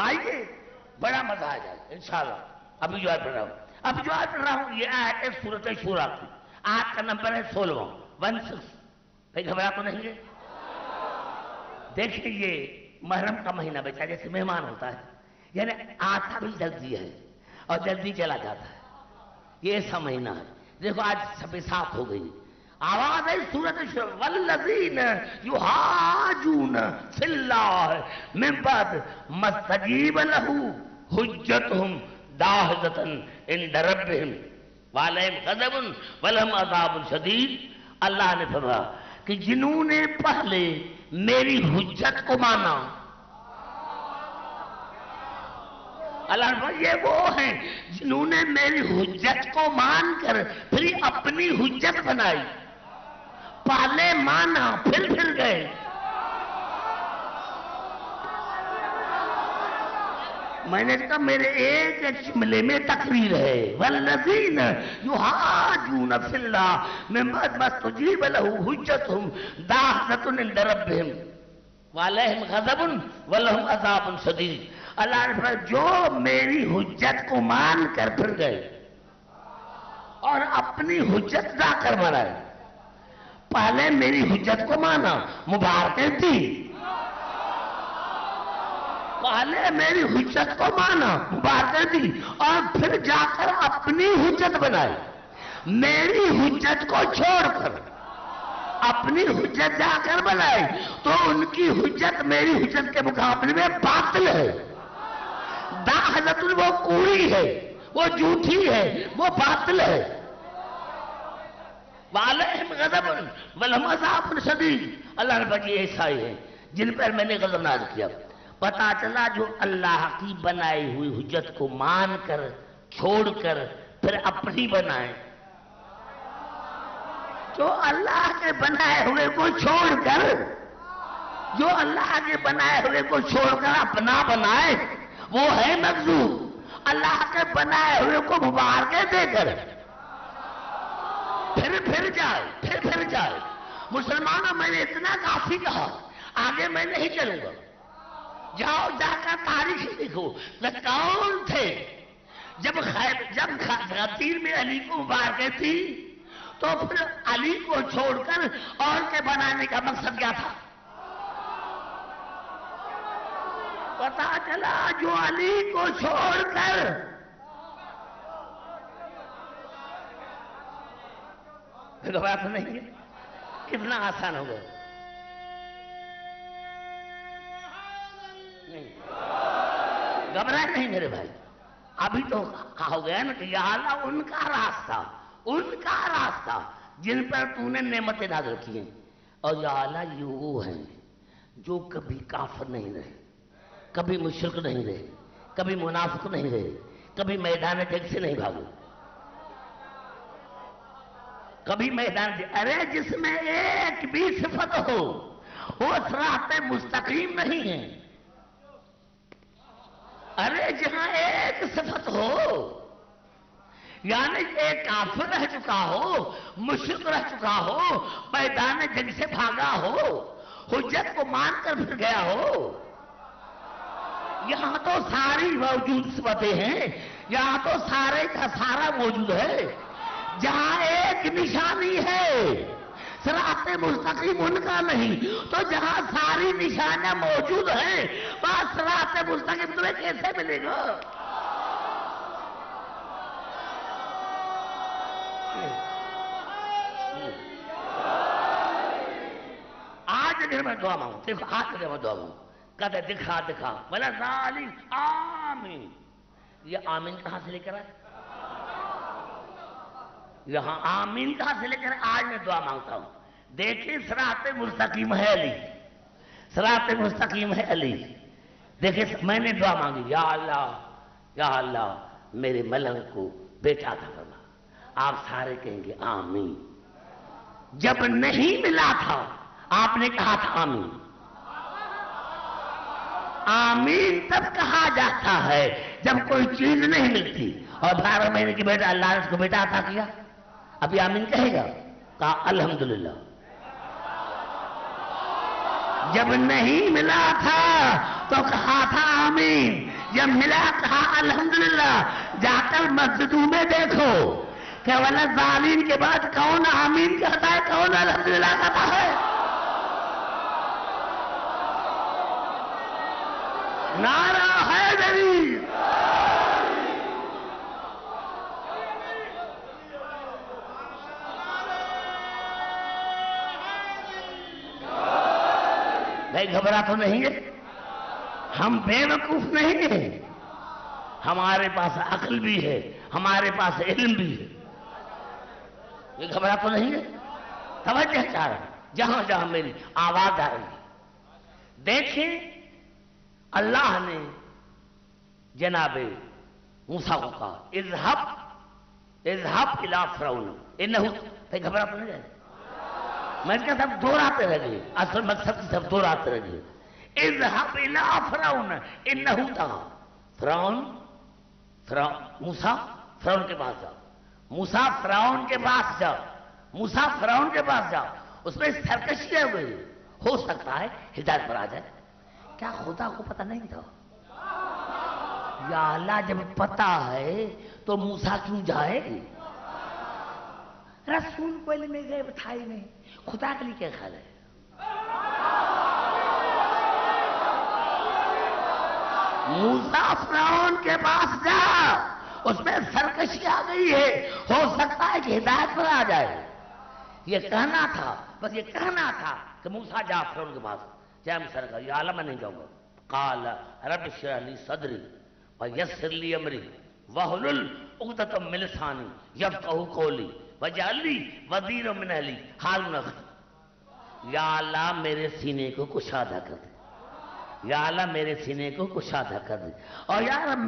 آئیے بڑا مزہ آ جائے انشاءاللہ. ابھی جو آیت پڑھ رہا ہوں یہ آیت ہے سورۃ شورى کی. آیت کا نمبر ہے 16 16. بھائی گھبرا تو نہیں ہے؟ دیکھیں یہ محرم کا مہینہ بیچا جیسے مہمان ہوتا ہے، یعنی آتا بھی جلدی ہے اور جلدی چلا جاتا ہے. یہ ایسا مہینہ ہے. دیکھو آج سب صاف ہو گئی. آواز ہے سورۃ شورى والذین یحاجون فی اللہ من بعد ما استجیب لہ حجتہم داحضۃ عند ربہم وعلیہم غضب ولہم عذاب شدید. اللہ نے فرمایا کہ جنہوں نے پہلے میری حجت کو مانا، اللہ نے فرمایا یہ وہ ہیں جنہوں نے میری حجت کو مان کر پھر اپنی حجت بنائی. پہلے مانا پھر گئے. میں نے کہا میرے ایک جملے میں تقریر ہے. والذین یحاجون فی اللہ من بعد ما استجیب لہ حجتہم داحضۃ عند ربہم وعلیہم غضب ولہم عذاب شدید. اللہ نے فرمایا جو میری حجت کو مان کر پھر گئے اور اپنی حجت لا کر مرائے. پہلے میری حجت کو مانا، مبارکیں تھی. پہلے میری حجت کو مانا، مبارکیں تھی، اور پھر جا کر اپنی حجت بنائی. میری حجت کو چھوڑ کر اپنی حجت جا کر بنائی تو ان کی حجت میری حجت کے مقابلے میں باطل ہے. داحضۃ وہ کوڑی ہے، وہ جھوٹی ہے، وہ باطل ہے. وعلیہم غضب ولہم عذاب شدید. اللہ نے فرمایا یہ ایسا ہی ہے جن پر میں نے غضب نازل کیا. پتا چلا جو اللہ کی بنائی ہوئی حجت کو مان کر چھوڑ کر پھر اپنی بنائے، جو اللہ کے بنائے ہوئے کو چھوڑ کر، جو اللہ کے بنائے ہوئے کو چھوڑ کر اپنا بنائے وہ ہے مغضوب. اللہ کے بنائے ہوئے کو مبارکیں دے کر پھر جائے. مسلمانوں میں نے اتنا کافی کہا، آگے میں نہیں چلوں گا. جاؤ جا کر تاریخ لکھو کون تھے جب غدیر میں علی کو مبارکیں تھی تو پھر علی کو چھوڑ کر اور کے بنانے کا مقصد کیا تھا؟ پتا چلا جو علی کو چھوڑ کر بات نہیں ہے. کتنا آسان ہو گیا. گھبرائے نہیں میرے بھائی. ابھی تو کہا گیا نا کہ یا اللہ ان کا راستہ جن پر تو نے نعمتیں نازل کی ہیں. اور یا اللہ یہ وہ ہیں جو کبھی کافر نہیں رہے، کبھی مشرک نہیں رہے، کبھی منافق نہیں رہے، کبھی میدان جنگ سے نہیں بھاگے، کبھی میدان سے. ارے جس میں ایک بھی صفت ہو وہ صراط مستقیم نہیں ہے. ارے جہاں ایک صفت ہو، یعنی ایک کافر رہ چکا ہو، مشرک رہ چکا ہو، میدان جنگ سے بھاگا ہو، حجت کو مان کر پھر گیا ہو، یہاں تو ساری موجود صفتیں ہیں، یہاں تو سارے کا سارا موجود ہے. جہاں ایک نشانی ہے صراط مستقیم ان کا نہیں، تو جہاں ساری نشانیاں موجود ہیں وہاں صراط مستقیم تمہیں کیسے ملے گا؟ آج اگر میں دعا مانگوں، دیکھو آج اگر میں دعا مانگوں کہتے دکھا بلا ظالم آمین. یہ آمین کہاں سے لے کر آئے؟ یہاں آمین کہاں سے لے کر آج میں دعا مانگتا ہوں. دیکھیں صراط مستقیم ہے علی، صراط مستقیم ہے علی. دیکھیں میں نے دعا مانگی، یا اللہ میرے ملنگ کو بیٹا عطا فرما. آپ سارے کہیں گے آمین. جب نہیں ملا تھا آپ نے کہا تھا آمین. آمین تب کہا جاتا ہے جب کوئی چیز نہیں ملتی. اور 12 مہینے کی بیٹا اللہ نے اس کو بیٹا عطا کیا، ابھی آمین کہے گا؟ کہا الحمدللہ. جب نہیں ملا تھا تو کہا تھا آمین، جب ملا کہا الحمدللہ. جا کر مسجدوں میں دیکھو کہ ولا ظالم کے بعد کون آمین کہتا ہے، کون الحمدللہ کہتا ہے. نعرہ حیدری. بھائی گھبرا تو نہیں ہے، ہم بے وقوف نہیں ہیں، ہمارے پاس عقل بھی ہے، ہمارے پاس علم بھی ہے. یہ گھبرا تو نہیں ہے. توجہ چاہ رہا جہاں جہاں میری آواز آ رہی ہے. دیکھیں اللہ نے جناب موسیٰ کو کہا اذهب الى فرعون انه. بھائی گھبرا تو نہیں ہے، میں اس کا سب دوہراتے رہ گئے، اصل مقصد کی سب دوہراتے رہ گئے. اذهب الى فرعون انه طغى. موسیٰ فرعون کے پاس جاؤ، موسیٰ فرعون کے پاس جاؤ، موسیٰ فرعون کے پاس جاؤ. اس میں سرکشیاں ہوئی، ہو سکتا ہے ہدایت پر آ جائے. کیا خدا کو پتہ نہیں تھا؟ یا اللہ جب پتہ ہے تو موسیٰ کیوں جائے؟ رسول کو علم غیب تھا ہی نہیں، خدا کے لیے کیا خیال ہے؟ موسیٰ فرعون کے پاس جا، اس میں سرکشی آ گئی ہے، ہو سکتا ہے کہ ہدایت پر آ جائے. یہ کہنا تھا، بس یہ کہنا تھا کہ موسیٰ جا فرعون کے پاس. جائے سرکار، یا اللہ میں نہیں جاؤں گا. قال رب اشرح لی صدری ویسر لی امری واحلل عقدۃ من لسانی یفقہوا قولی واجعل لی وزیرا من اہلی ہارون اخی. یا اللہ میرے سینے کو کشادہ کر دے، یا اللہ میرے سینے کو کشادہ کر دے. اور یا رب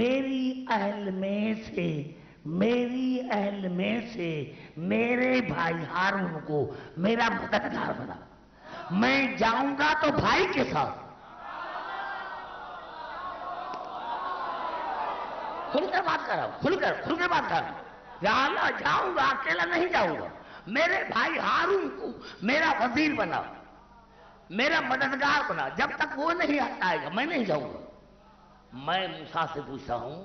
میری اہل میں سے میرے بھائی ہارون کو میرا مددگار بنا. میں جاؤں گا تو بھائی کے ساتھ. کھل کر بات کر رہا ہوں، کھل کر بات کر رہا ہوں. یا اللہ جاؤں گا، اکیلا نہیں جاؤں گا. میرے بھائی ہارون کو میرا وزیر بنا، میرا مددگار بنا. جب تک وہ نہیں آئے گا میں نہیں جاؤں گا. میں موسیٰ سے پوچھتا ہوں،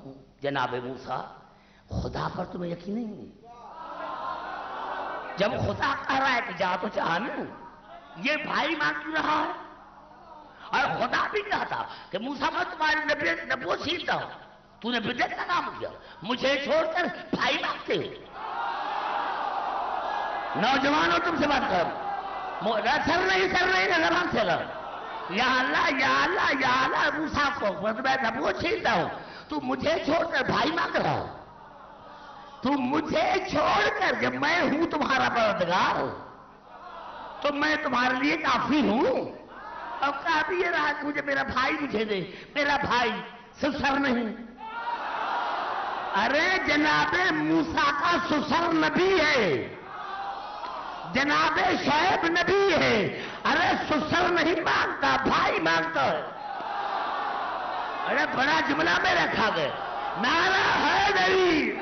جناب موسیٰ خدا پر تمہیں یقین نہیں ہے؟ جب خدا کہہ رہا ہے کہ جا تو چاہ نا، یہ بھائی مانگ رہا ہے. اور خدا بھی کہتا کہ موسیٰ میں تمہاری نبوت چھینتا ہوں، تو نے بدعت کا کام کیا، مجھے چھوڑ کر بھائی مانگتے ہو. نوجوانوں تم سے بات کر، سر نہیں زبان سے لڑ. یا اللہ موسیٰ کو میں نبوت چھینتا ہوں، تو مجھے چھوڑ کر بھائی مانگ رہا ہو. تو مجھے چھوڑ کر، جب میں ہوں تمہارا مددگار تو میں تمہارے لیے کافی ہوں. اور کافی یہ رہا کہ مجھے میرا بھائی مجھے دے. میرا بھائی سسر نہیں. ارے جناب موسیٰ کا سسر نبی ہے، جناب شعیب نبی ہے. ارے سسر نہیں مانگتا، بھائی مانگتا ہے. ارے بڑا جملہ میں رکھا گیا. نعرہ حیدری.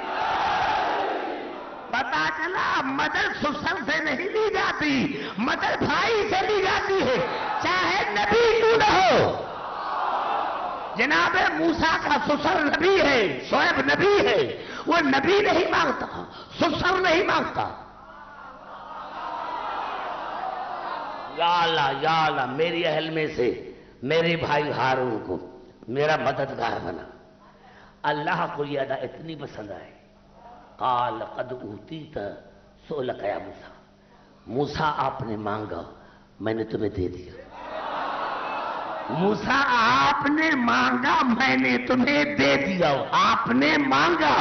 پتا چلا مدد سسر سے نہیں لی جاتی، مدد بھائی سے لی جاتی ہے، چاہے نبی کیوں نہ ہو. جناب موسیٰ کا سسر نبی ہے، شعیب نبی ہے. وہ نبی نہیں مانگتا، سسر نہیں مانگتا. یا اللہ میری اہل میں سے میرے بھائی ہارون کو میرا مددگار بنا. اللہ کو یہ ادا اتنی پسند آئے. قال قد اوتیت سؤلک یا موسیٰ. موسیٰ آپ نے مانگا، میں نے تمہیں دے دیا. موسیٰ آپ نے مانگا، میں نے تمہیں دے دیا. آپ نے مانگا.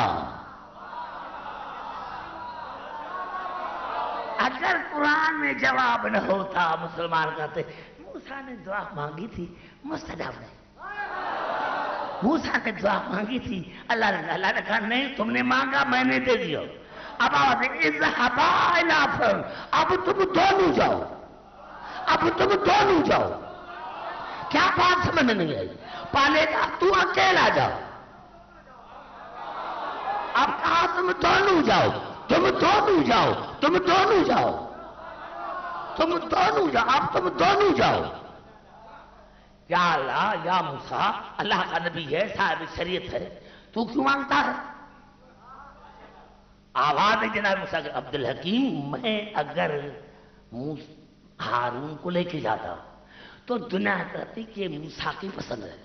اگر قرآن میں جواب نہ ہوتا، مسلمان کہتے موسیٰ نے دعا مانگی تھی مستجاب نہیں. موسیٰ نے دعا مانگی تھی اللہ نے کہا نہیں تم نے مانگا میں نے دے دیا. اب آواز اذهبا الی فرعون اب تم دونوں جاؤ. اب تم دونوں جاؤ. کیا بات سمجھ نہیں آئی؟ پہلے کہا تو اکیلا جاؤ. اب کہا تم دونوں جاؤ. تم دونوں جاؤ. تم دونوں جاؤ. تم دونوں جاؤ. اب تم دونوں جاؤ. یا اللہ یا موسیٰ اللہ کا نبی ہے صاحب شریعت ہے تو کیوں مانگتا ہے؟ آواز ہے جناب موسیٰ کہ عبدالحکیم میں اگر ہارون کو لے کے جاتا تو دنیا کہتی کہ موسیٰ کی پسند ہے.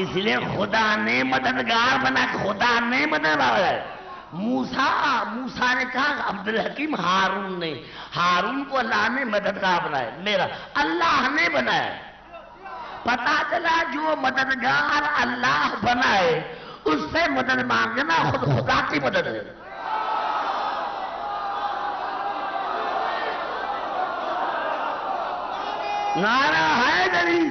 اس لیے خدا نے مددگار بنا. خدا نے مددگار ہے. موسیٰ نے کہا عبدالحکیم ہارون کو اللہ نے مددگار بنایا. میرا اللہ نے بنایا. پتا چلا جو مددگار اللہ بنائے اس سے مدد مانگنا خود خدا کی مدد ہے. نعرہ حیدری.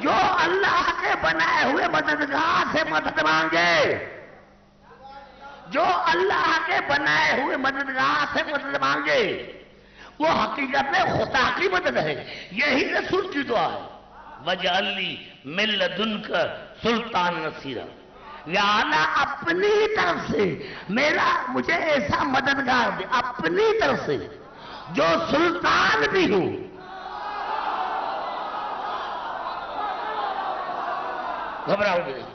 جو اللہ کے بنائے ہوئے مددگار سے مدد مانگے. جو اللہ کے بنائے ہوئے مددگار سے مدد مانگے وہ حقیقت میں خدا کی مدد ہے. یہی رسول کی دعا ہے. وَجْعَلْ لِي مِن لَّدُنْكَ سُلْطَانًا نَصِيرًا. یا اللہ اپنی طرف سے مجھے ایسا مددگار دے اپنی طرف سے جو سلطان بھی ہوں. گھبراؤ گے نہیں.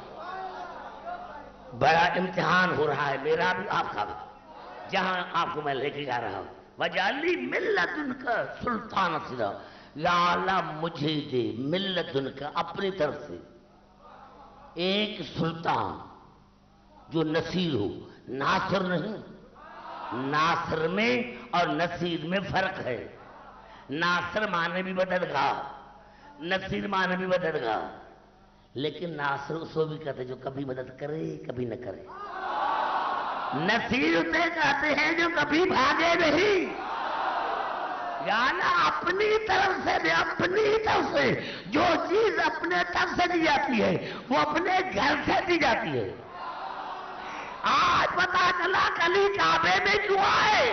بڑا امتحان ہو رہا ہے میرا بھی آپ کا بھی جہاں آپ کو میں لے کے جا رہا ہوں. وَجْعَلْ لِي مِن لَّدُنْكَ سُلْطَانًا نَصِيرًا. یا اللہ مجھے دے مِن لَّدُنْكَ اپنی طرف سے ایک سلطان جو نصیر ہو. ناصر نہیں. ناصر میں اور نصیر میں فرق ہے. ناصر معنی بھی مددگار نصیر معنی بھی مددگار. لیکن ناصر اس کو بھی کہتے جو کبھی مدد کرے کبھی نہ کرے. نصیر اسے کہتے ہیں جو کبھی بھاگے نہیں. یا اللہ اپنی طرف سے جو چیز اپنے طرف سے دی جاتی ہے وہ اپنے گھر سے دی جاتی ہے. آج پتا چلا کلی کعبے میں کیوں آئے.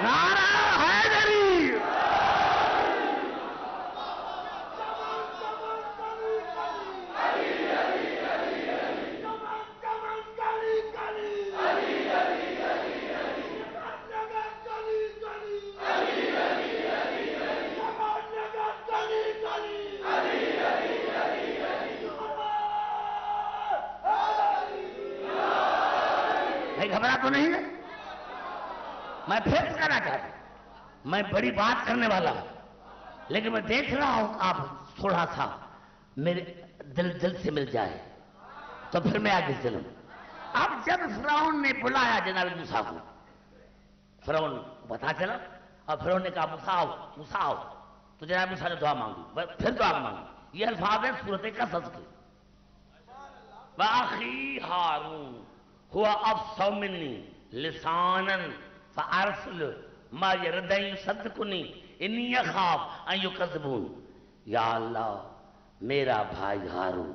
نعرہ حیدری. گھبرا تو نہیں ہے. میں پھر کہنا چاہتا ہوں میں بڑی بات کرنے والا ہوں لیکن میں دیکھ رہا ہوں آپ تھوڑا سا میرے دل سے مل جائے تو پھر میں آگے چلوں. اب جب فرعون نے بلایا جناب موسیٰ کو فرعون پتا چلا اور فرعون نے کہا موسیٰ آؤ تو جناب موسیٰ نے دعا مانگی. پھر دعا مانگی. یہ الفاظ ہے سورۃ قصص کے. وَأَخِي هَارُونَ هو أفصح مني لسانا فأرسل ما يرد أن يصدقني إني أخاف أن يكذبون. یا اللہ میرا بھائی ہارون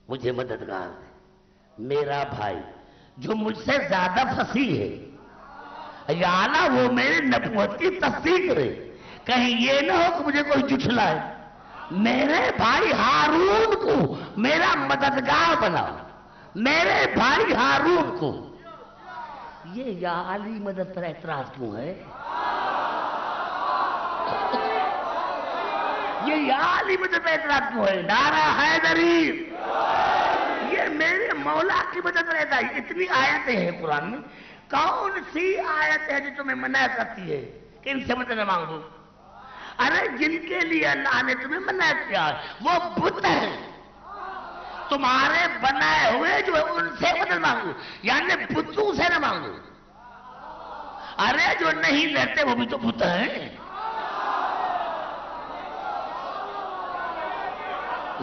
مجھے مددگار دے. میرا بھائی جو مجھ سے زیادہ فصیح ہے. یا اللہ وہ میرے نبوت کی تصدیق کرے. کہیں یہ نہ ہو کہ مجھے کوئی جھٹلائے. میرے بھائی ہارون کو میرا مددگار بناؤ. میرے بھائی ہارون کو. یہ یا علی مدد پر اعتراض کیوں ہے؟ یہ یا علی مدد پر اعتراض کیوں ہے؟ نعرہ حیدری. یہ میرے مولا کی مدد پر اعتراض. اتنی آیتیں ہیں قرآن میں. کون سی آیت ہے جو تمہیں منع کرتی ہے کہ ان سے مدد مانگو؟ ارے جن کے لیے اللہ نے تمہیں منع کیا وہ بت ہیں. تمہارے بنائے ہوئے جو ان سے مدد مانگو یعنی بتوں سے نہ مانگو. ارے جو نہیں لیتے وہ بھی تو بت ہیں.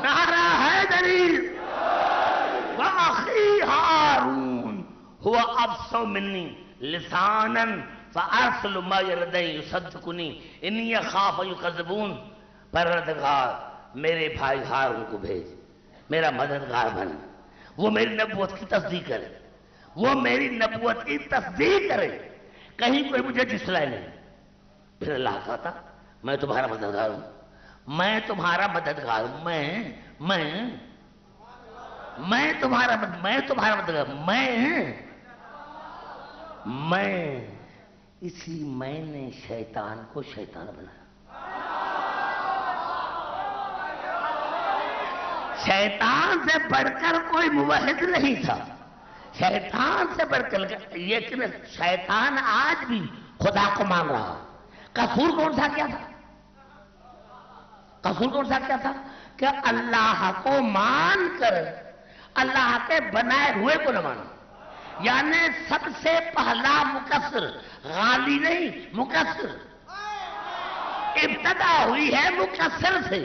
نعرہ حیدری. وَأَخِي هَارُونَ ہوا افصح منی لسانا فارسل ما یردین یصدقنی انی اخاف ان یکذبون، پروردگار میرے بھائی ہارون کو بھیج، میرا مددگار بن، وہ میری نبوت کی تصدیق کرے، وہ میری نبوت کی تصدیق کرے، کہیں کوئی مجھے جھٹلائے نہیں۔ پھر اللہ کہتا میں تمہارا مددگار ہوں، میں تمہارا مددگار ہوں، میں تمہارا مددگار، میں اسی میں نے شیطان کو شیطان بنایا۔ شیطان سے بڑھ کر کوئی موحد نہیں تھا، شیطان سے بڑھ کر لیکن شیطان آج بھی خدا کو مان رہا۔ قصور کون سا کیا تھا؟ قصور کون سا کیا تھا؟ کہ اللہ کو مان کر اللہ کے بنائے ہوئے کو نہ مانا، یعنی سب سے پہلا مقصر غالی نہیں، مقصر ابتدا ہوئی ہے مقصر سے،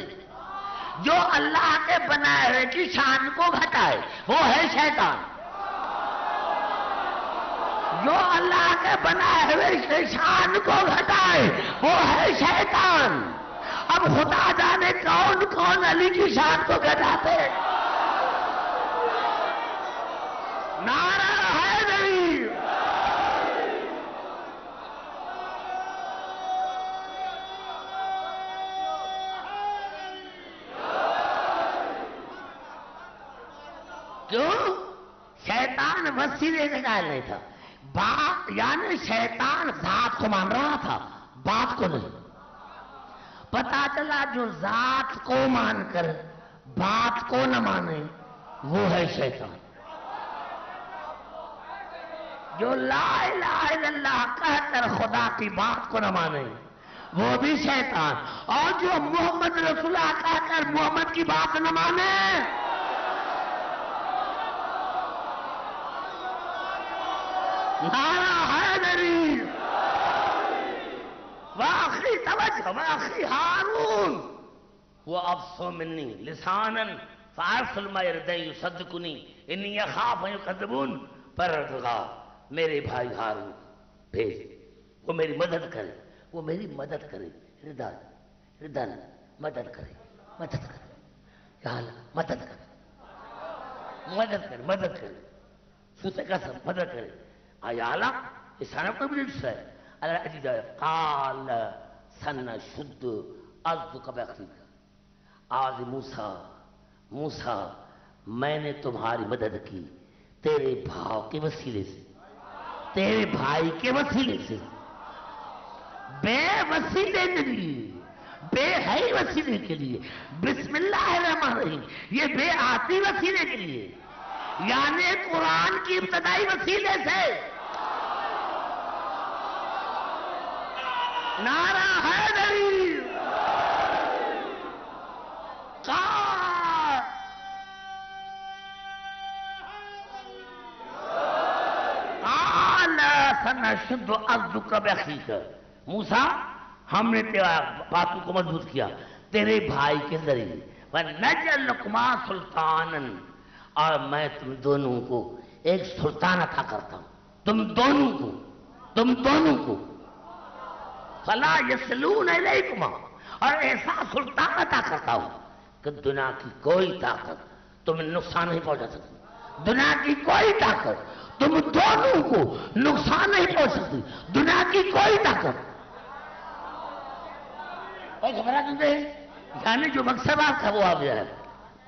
جو اللہ کے بنائے ہوئے کی شان کو گھٹائے وہ ہے شیطان، جو اللہ کے بنائے ہوئے کی شان کو گھٹائے وہ ہے شیطان۔ اب خدا جانے کون کون علی کی شان کو گھٹاتے، نعرہ حیدری۔ کیوں؟ شیطان وسیلے سے قائل نہیں تھا، بات یعنی شیطان ذات کو مان رہا تھا، بات کو نہیں۔ پتا چلا جو ذات کو مان کر بات کو نہ مانے وہ ہے شیطان، جو لا الہ الا اللہ کہہ کر خدا کی بات کو نہ مانے وہ بھی شیطان، اور جو محمد رسول اللہ کہہ کر محمد کی بات نہ مانے نعرہ حیدری۔ واخی توجہ، واخی ہارون وہ افصح منی لسانا فارسل ما یردین یصدقنی انی اخاف ان یکذبون، پروردگار میرے بھائی ہارون بھیج، وہ میری مدد کرے، وہ میری مدد کرے، ردن مدد کرے، مدد کرے، یا اللہ مدد کرے، مدد کرے، سوتے قسم مدد کرے، یا اللہ اس سارا کوئی بھی نہیں ہے۔ اللہ عزیز قال سنشد عضدک بأخیک، آج موسیٰ میں نے تمہاری مدد کی تیرے بھاؤ کے وسیلے سے، تیرے بھائی کے وسیلے سے، بے وسیلے کے لیے، بے ہے وسیلے کے لیے، بسم اللہ الرحمن الرحیم، یہ بے آتی وسیلے کے لیے، یعنی قرآن کی ابتدائی وسیلے سے۔ نعرہ حیدری۔ قال سنشد عضدک بأخیک، موسیٰ ہم نے تیرا باتوں کو مضبوط کیا تیرے بھائی کے ذریعے، وَنَجْعَلْ لَكُمَا سُلْطَانًا، اور میں تم دونوں کو ایک سلطان عطا کرتا ہوں، تم دونوں کو فَلَا يَصِلُونَ إِلَيْكُمَا، اور ایسا سلطان عطا کرتا ہوں کہ دنیا کی کوئی طاقت تمہیں نقصان نہیں پہنچا سکتی، دنیا کی کوئی طاقت تم دونوں کو نقصان نہیں پہنچ سکتی، دنیا کی کوئی طاقت۔ اور گھبرا کیوں یعنی جو مقصد آپ کا وہ آ گیا ہے۔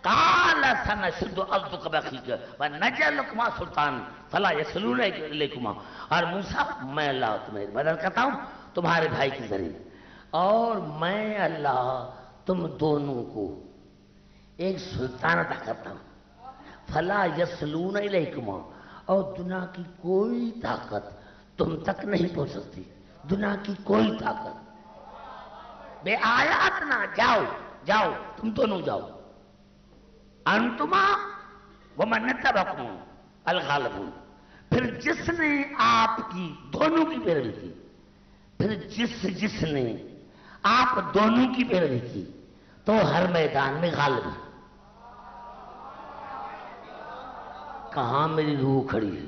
قال سنشد عضدک بأخیک ونجعل لکما سلطان فلا یصلون الیکما، اور موسیٰ میں اللہ تمہیں مدد کرتا ہوں تمہارے بھائی کے ذریعے، اور میں اللہ تم دونوں کو ایک سلطان عطا کرتا ہوں، فلا یصلون الیکما، اور دنیا کی کوئی طاقت تم تک نہیں پہنچ سکتی، دنیا کی کوئی طاقت۔ بے آیات نہ جاؤ تم دونوں جاؤ، انتما ومن اتبعکم الغالبون، پھر جس نے آپ کی دونوں کی پیروی کی، پھر جس نے آپ دونوں کی پیروی کی تو ہر میدان میں غالب ہے۔ کہاں میری روح کھڑی ہے؟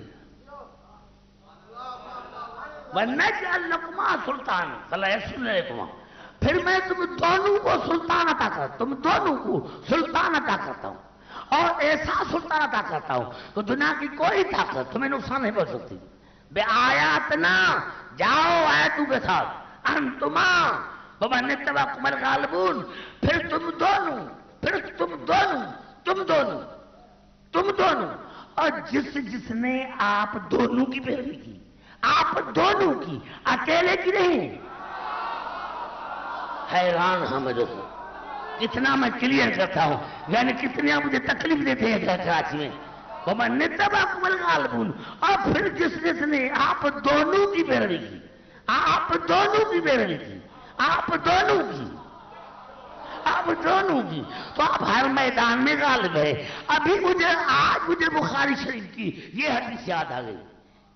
وَنَجْعَلْ لَكُمَا سُلْطَانًا فَلَا يَسْلُونَ عَلَيْكُمَا، پھر میں تم دونوں کو سلطان عطا کرتا ہوں، تم دونوں کو سلطان عطا کرتا ہوں، اور ایسا سلطان عطا کرتا ہوں کہ دنیا کی کوئی طاقت تمہیں نقصان نہیں پہنچ سکتی۔ بے آیاتنا، جاؤ آیتوں کے ساتھ، انتما ومن اتبعکم الغالبون، پھر تم دونوں اور جس نے آپ دونوں کی پیروی کی، آپ دونوں کی، اکیلے کی نہیں۔ حیران ہاں میں دوستوں، کتنا میں کلیئر کرتا ہوں، یعنی کتنے مجھے تکلیف دیتے ہیں کراچی میں۔ وَمَنِ اتَّبَعَكُمُ الْغَالِبُونَ، اور پھر جس نے آپ دونوں کی پیروی کی، آپ دونوں کی پیروی کی، آپ دونوں کی، تو آپ ہر میدان میں غالب ہے۔ ابھی آج مجھے بخاری شریف کی یہ حدیث یاد آ گئی،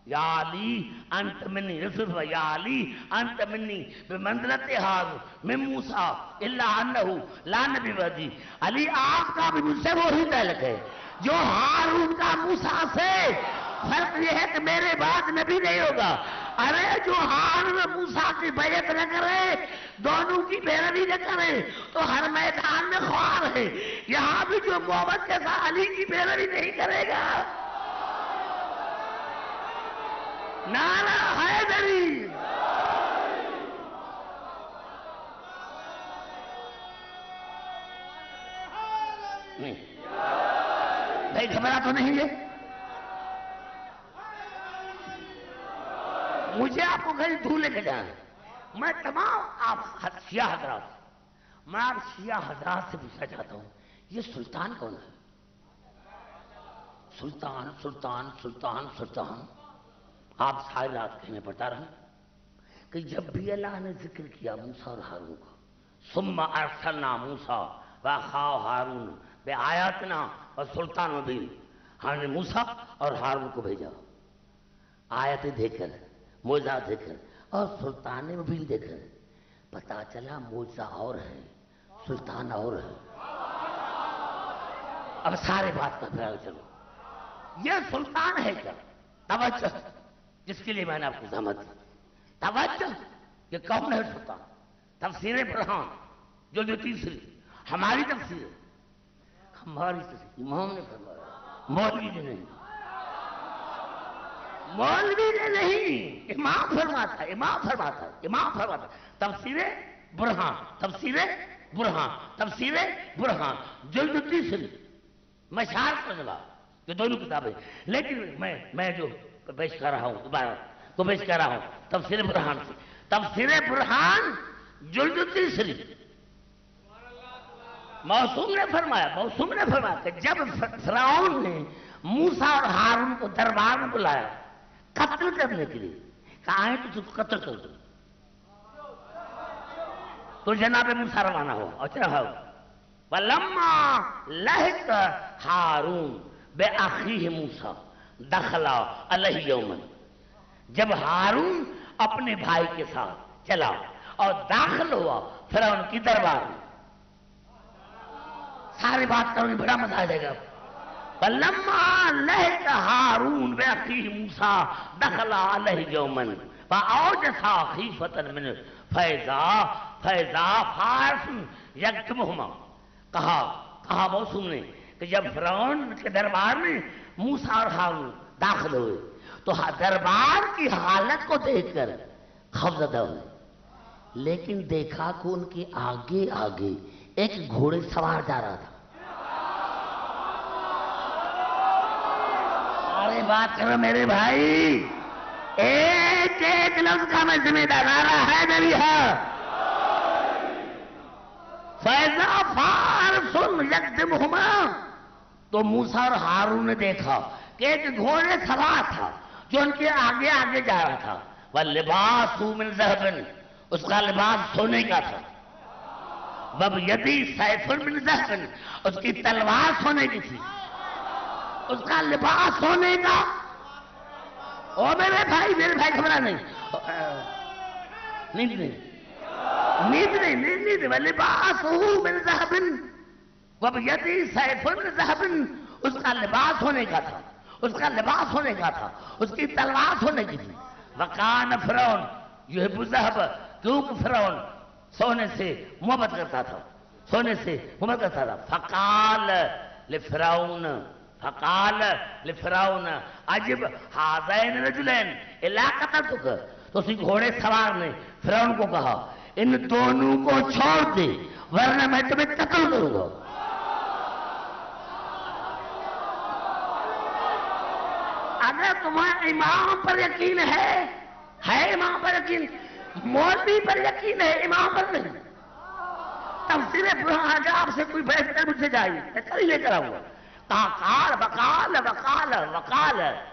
یا علی انت منی، رسول اللہ یا علی انت منی بمنزلت ہارون من موسیٰ الا انہ لا نبی بعدی، علی آپ کا بھی مجھ سے وہی تعلق ہے جو ہارون کا موسیٰ سے، فرق یہ ہے کہ میرے بعد نبی نہیں ہوگا۔ ارے جو ہارون موسیٰ کی بیعت نہ کرے، دونوں کی پیروی نہ کرے تو ہر میدان میں خوار ہے۔ یہاں بھی جو محمد کے ساتھ علی کی پیروی نہیں کرے گا، نعرہ حیدری، بھائی گھبرا تو نہیں ہے؟ مجھے آپ کو کہیں دور لے کے جانا، میں تمام آپ شیعہ حضرات، میں آپ شیعہ حضرات سے پوچھنا چاہتا ہوں، یہ سلطان کون ہے؟ سلطان سلطان سلطان سلطان، آپ ساری رات کہنے پڑتا رہا کہ جب بھی اللہ نے ذکر کیا موسیٰ اور ہارون کو، ثم ارسلنا موسیٰ واخاہ ہارون بآیاتنا وسلطان مبین، ہم نے موسیٰ اور ہارون کو بھیجا آیتیں دے کر، معجزات دے کر اور سلطان مبین دے کر، پتا چلا معجزہ اور ہے، سلطان اور ہے۔ اب سارے بات کا خیال چلو، یہ سلطان ہے کیا؟ توجہ، جس کے لیے میں نے آپ کو زحمت دی، توجہ، یہ کون ہے سلطان؟ تفسیر برہان جو تیسری ہماری تفسیر ہے، ہماری تفسیر امام نے فرمایا، مولوی نے نہیں، مولوی نے نہیں، امام فرماتا ہے، امام فرماتا ہے، امام فرماتا ہے۔ تفسیر برہان، تفسیر برہان، تفسیر برہان جلد تیسری، مشارق نظام، یہ دونوں کتابیں، لیکن میں جو پیش کر رہا ہوں دوبارہ تو پیش کر رہا ہوں تفسیر برہان سے، تفسیر برہان جلد تیسری، موسوم نے فرمایا کہ جب فرعون نے موسیٰ اور ہارون کو دربار میں بلایا قتل کرنے کے لیے، کہا ہے تو قتل کر دو، تو جناب موسیٰ روانہ ہو اور چڑھا ہو، وَلَمَّا لَحِقَ ہارون بِأَخِيهِ موسیٰ دَخَلَ عَلَيْهِ يَوْمًا، جب ہارون اپنے بھائی کے ساتھ چلا اور داخل ہوا فرعون کی دربار میں، سارے بات کروں گے بڑا مزہ آ جائے گا۔ فَلَمَّا لَحِقَ هَارُونَ بِأَخِيهِ موسیٰ دَخَلَ عَلَيْهِ يَوْمًا فَأَوْجَسَ خِیفَةً مِنْهُ فَإِذَا فَارِسٌ يَكْتُمُهُمَا، کہا موسوم نے کہ جب فرعون کے دربار میں موسیٰ اور ہارون داخل ہوئے تو دربار کی حالت کو دیکھ کر خوفزدہ ہوئے، لیکن دیکھا کہ ان کے آگے آگے ایک گھوڑے سوار جا رہا تھا۔ ارے بات کرو میرے بھائی، ایک ایک لفظ کا میں ذمہ دار ہے میری ہے۔ فَإِذَا فَارِسٌ يَقْدِمُهُمَا، تو موسیٰ اور ہارون نے دیکھا کہ ایک گھوڑے سوار تھا جو ان کے آگے آگے جا رہا تھا، وَاللِّبَاسُ مِنْ ذَهَبٍ، اس کا لباس سونے کا تھا، وَبِيَدِهِ سَيْفٌ مِنْ ذَهَبٍ، اس کی تلوار سونے کی تھی، اس کا لباس سونے کا۔ او میرے بھائی گھبرا نہیں، نیند نہیں، وَلِبَاسُهُ مِنْ ذَهَبٍ وَبِيَدِهِ سَيْفٌ مِنْ ذَهَبٍ، اس کا لباس ہونے کا تھا، اس کا لباس ہونے کا تھا، اس کی تلوار ہونے کی تھی۔ وکان فرعون یحب الذهب، کیونکہ فرعون سونے سے محبت کرتا تھا، سونے سے محبت کرتا تھا. فقال لفرعون عجب هذين رجلين الا قتلتك. تو اسی گھوڑے سوار نے فرعون کو کہا ان دونوں کو چھوڑ دے ورنہ میں تمہیں قتل کروں گا. اگر تمہیں امام پر یقین ہے امام پر یقین، مولوی پر یقین ہے، امام پر نہیں. تفسیر آگے آپ سے کوئی بحث کر مجھ سے جائیے، میں کل ہی لے کر آؤں گا. وقال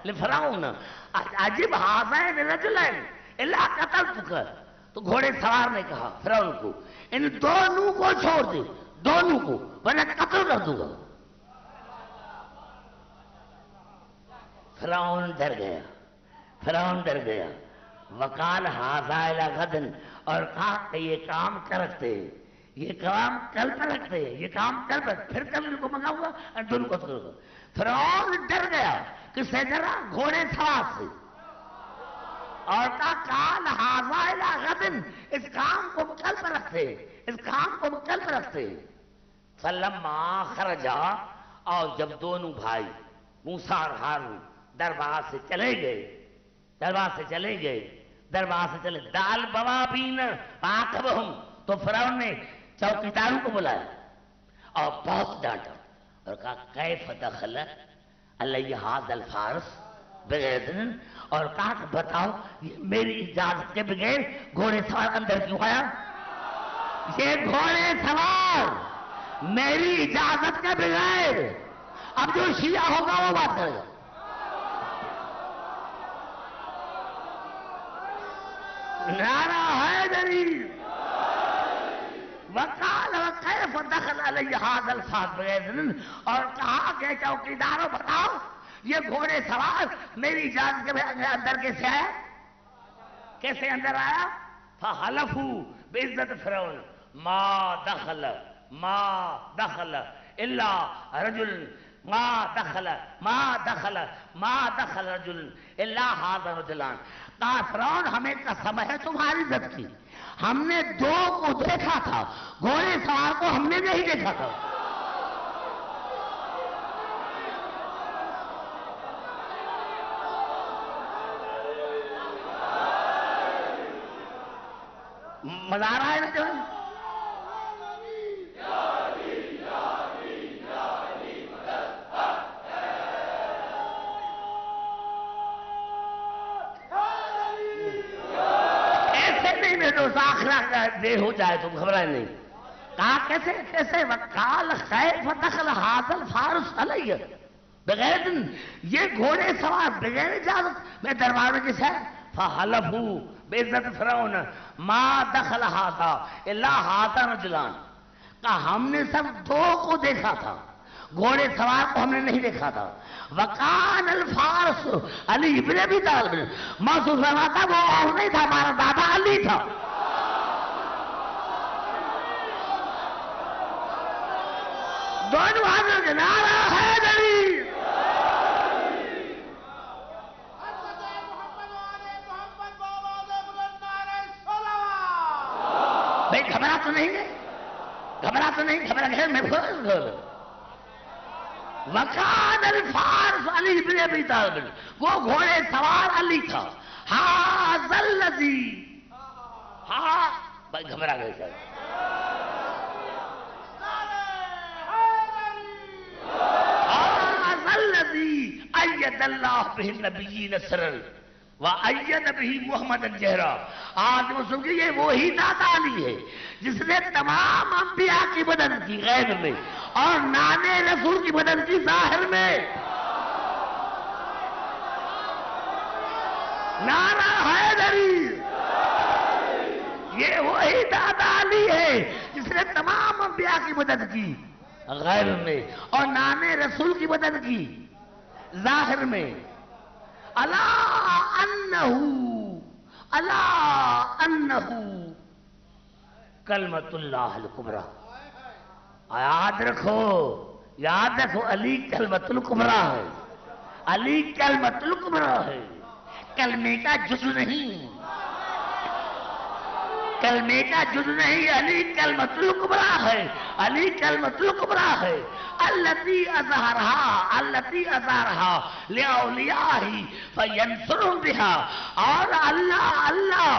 لفرعون عجب هذين رجلين الا قتلتك. تو گھوڑے سوار نے کہا فرعون کو ان دونوں کو چھوڑ دے، دونوں کو ورنہ قتل کر دوں گا. فرعون ڈر گیا. وقال هذا الى غد، اور کہا کہ یہ کام کل رکھتے ہیں، یہ کام کل پر رکھتے ہیں، یہ کام کل پر، پھر کل ان کو منگاؤں گا اور دونوں کو کروں گا. فرعون ڈر گیا، کس سے ڈرا؟ گھوڑے سوار سے. اور کہا قال هذا الى غد، اس کام کو کل پر رکھتے ہیں، اس کام کو کل پر رکھتے ہیں. فلما خرجا، اور جب دونوں بھائی موسیٰ اور ہارون دربار سے چلے گئے، دال بوابین فعاقبہم، تو فرعون نے چوکیداروں کو بلایا اور بہت ڈانٹا اور کہا کیف دخل علی ھذا الفارس بغیر اذن، اور کہا کہ بتاؤ یہ میری اجازت کے بغیر گھوڑے سوار اندر کیوں آیا؟ یہ گھوڑے سوار میری اجازت کے بغیر. اب جو شیعہ ہوگا وہ بات کرے گا. نعرہ حیدری. وقال وکیف دخل علی ھذا الفارس بغیر اذن، اور کہا کہ چوکیداروں بتاؤ یہ گھوڑے سوار میری اجازت کے بغیر اندر کیسے آیا؟ کیسے اندر آیا؟ فحلفوا بعزت فرعون ما دخل الا رجل، ما دخل رجل الا هذا رجلان. کہا فرعون ہمیں قسم ہے تمہاری عزت کی، ہم نے دو کو دیکھا تھا، گھوڑے سوار کو ہم نے نہیں دیکھا تھا. مزہ آ رہا ہے نا جو دیر ہو جائے تو گھبرائے نہیں. کہا کیسے وقال کیف دخل ھذا الفارس علی بغیر اذن، یہ گھوڑے سوار بغیر اجازت میں دربار میں کس ہے؟ فحلفوا بعزت فرعون ما دخل ھذا الا ھذا رجلان. کہا ہم نے سب دو کو دیکھا تھا، گھوڑے سوار کو ہم نے نہیں دیکھا تھا. وکان الفارس علی ابن ابی طالب، محسوس ہوا تھا وہ اور نہیں تھا، ہمارا دادا علی تھا. دونوں حضرت نعرہ حیدری. بھائی گھبرا تو نہیں گئے، گھبرا گئے میں بھول. وکان الفارس علی ابن ابی طالب، وہ گھوڑے سوار علی تھا. ھذا الذی، ہاں بھائی گھبرا گئے شاید. ھذا الذی اید اللہ بہ النبیین سرا وَأَيَّدَ بِهِ مُحَمَّدًا جَهْرًا. آج وہ سمجھے یہ وہی دادا علی ہے جس نے تمام انبیاء کی مدد کی غیب میں اور نانے رسول کی مدد کی ظاہر میں. نعرہ حیدری. یہ وہی دادا علی ہے جس نے تمام انبیاء کی مدد کی غیب میں اور نانے رسول کی مدد کی ظاہر میں. الا انہو کلمۃ اللہ الکبریٰ. یاد رکھو علی کلمۃ الکبریٰ ہے، علی کلمۃ الکبریٰ ہے. کلمے کا جز نہیں، کلمے کا جز نہیں، علی کلمۃ الکبریٰ ہے، علی کلمۃ الکبریٰ ہے، التی اظہرہا لاولیاءہ فینصرہم بہا، اور اللہ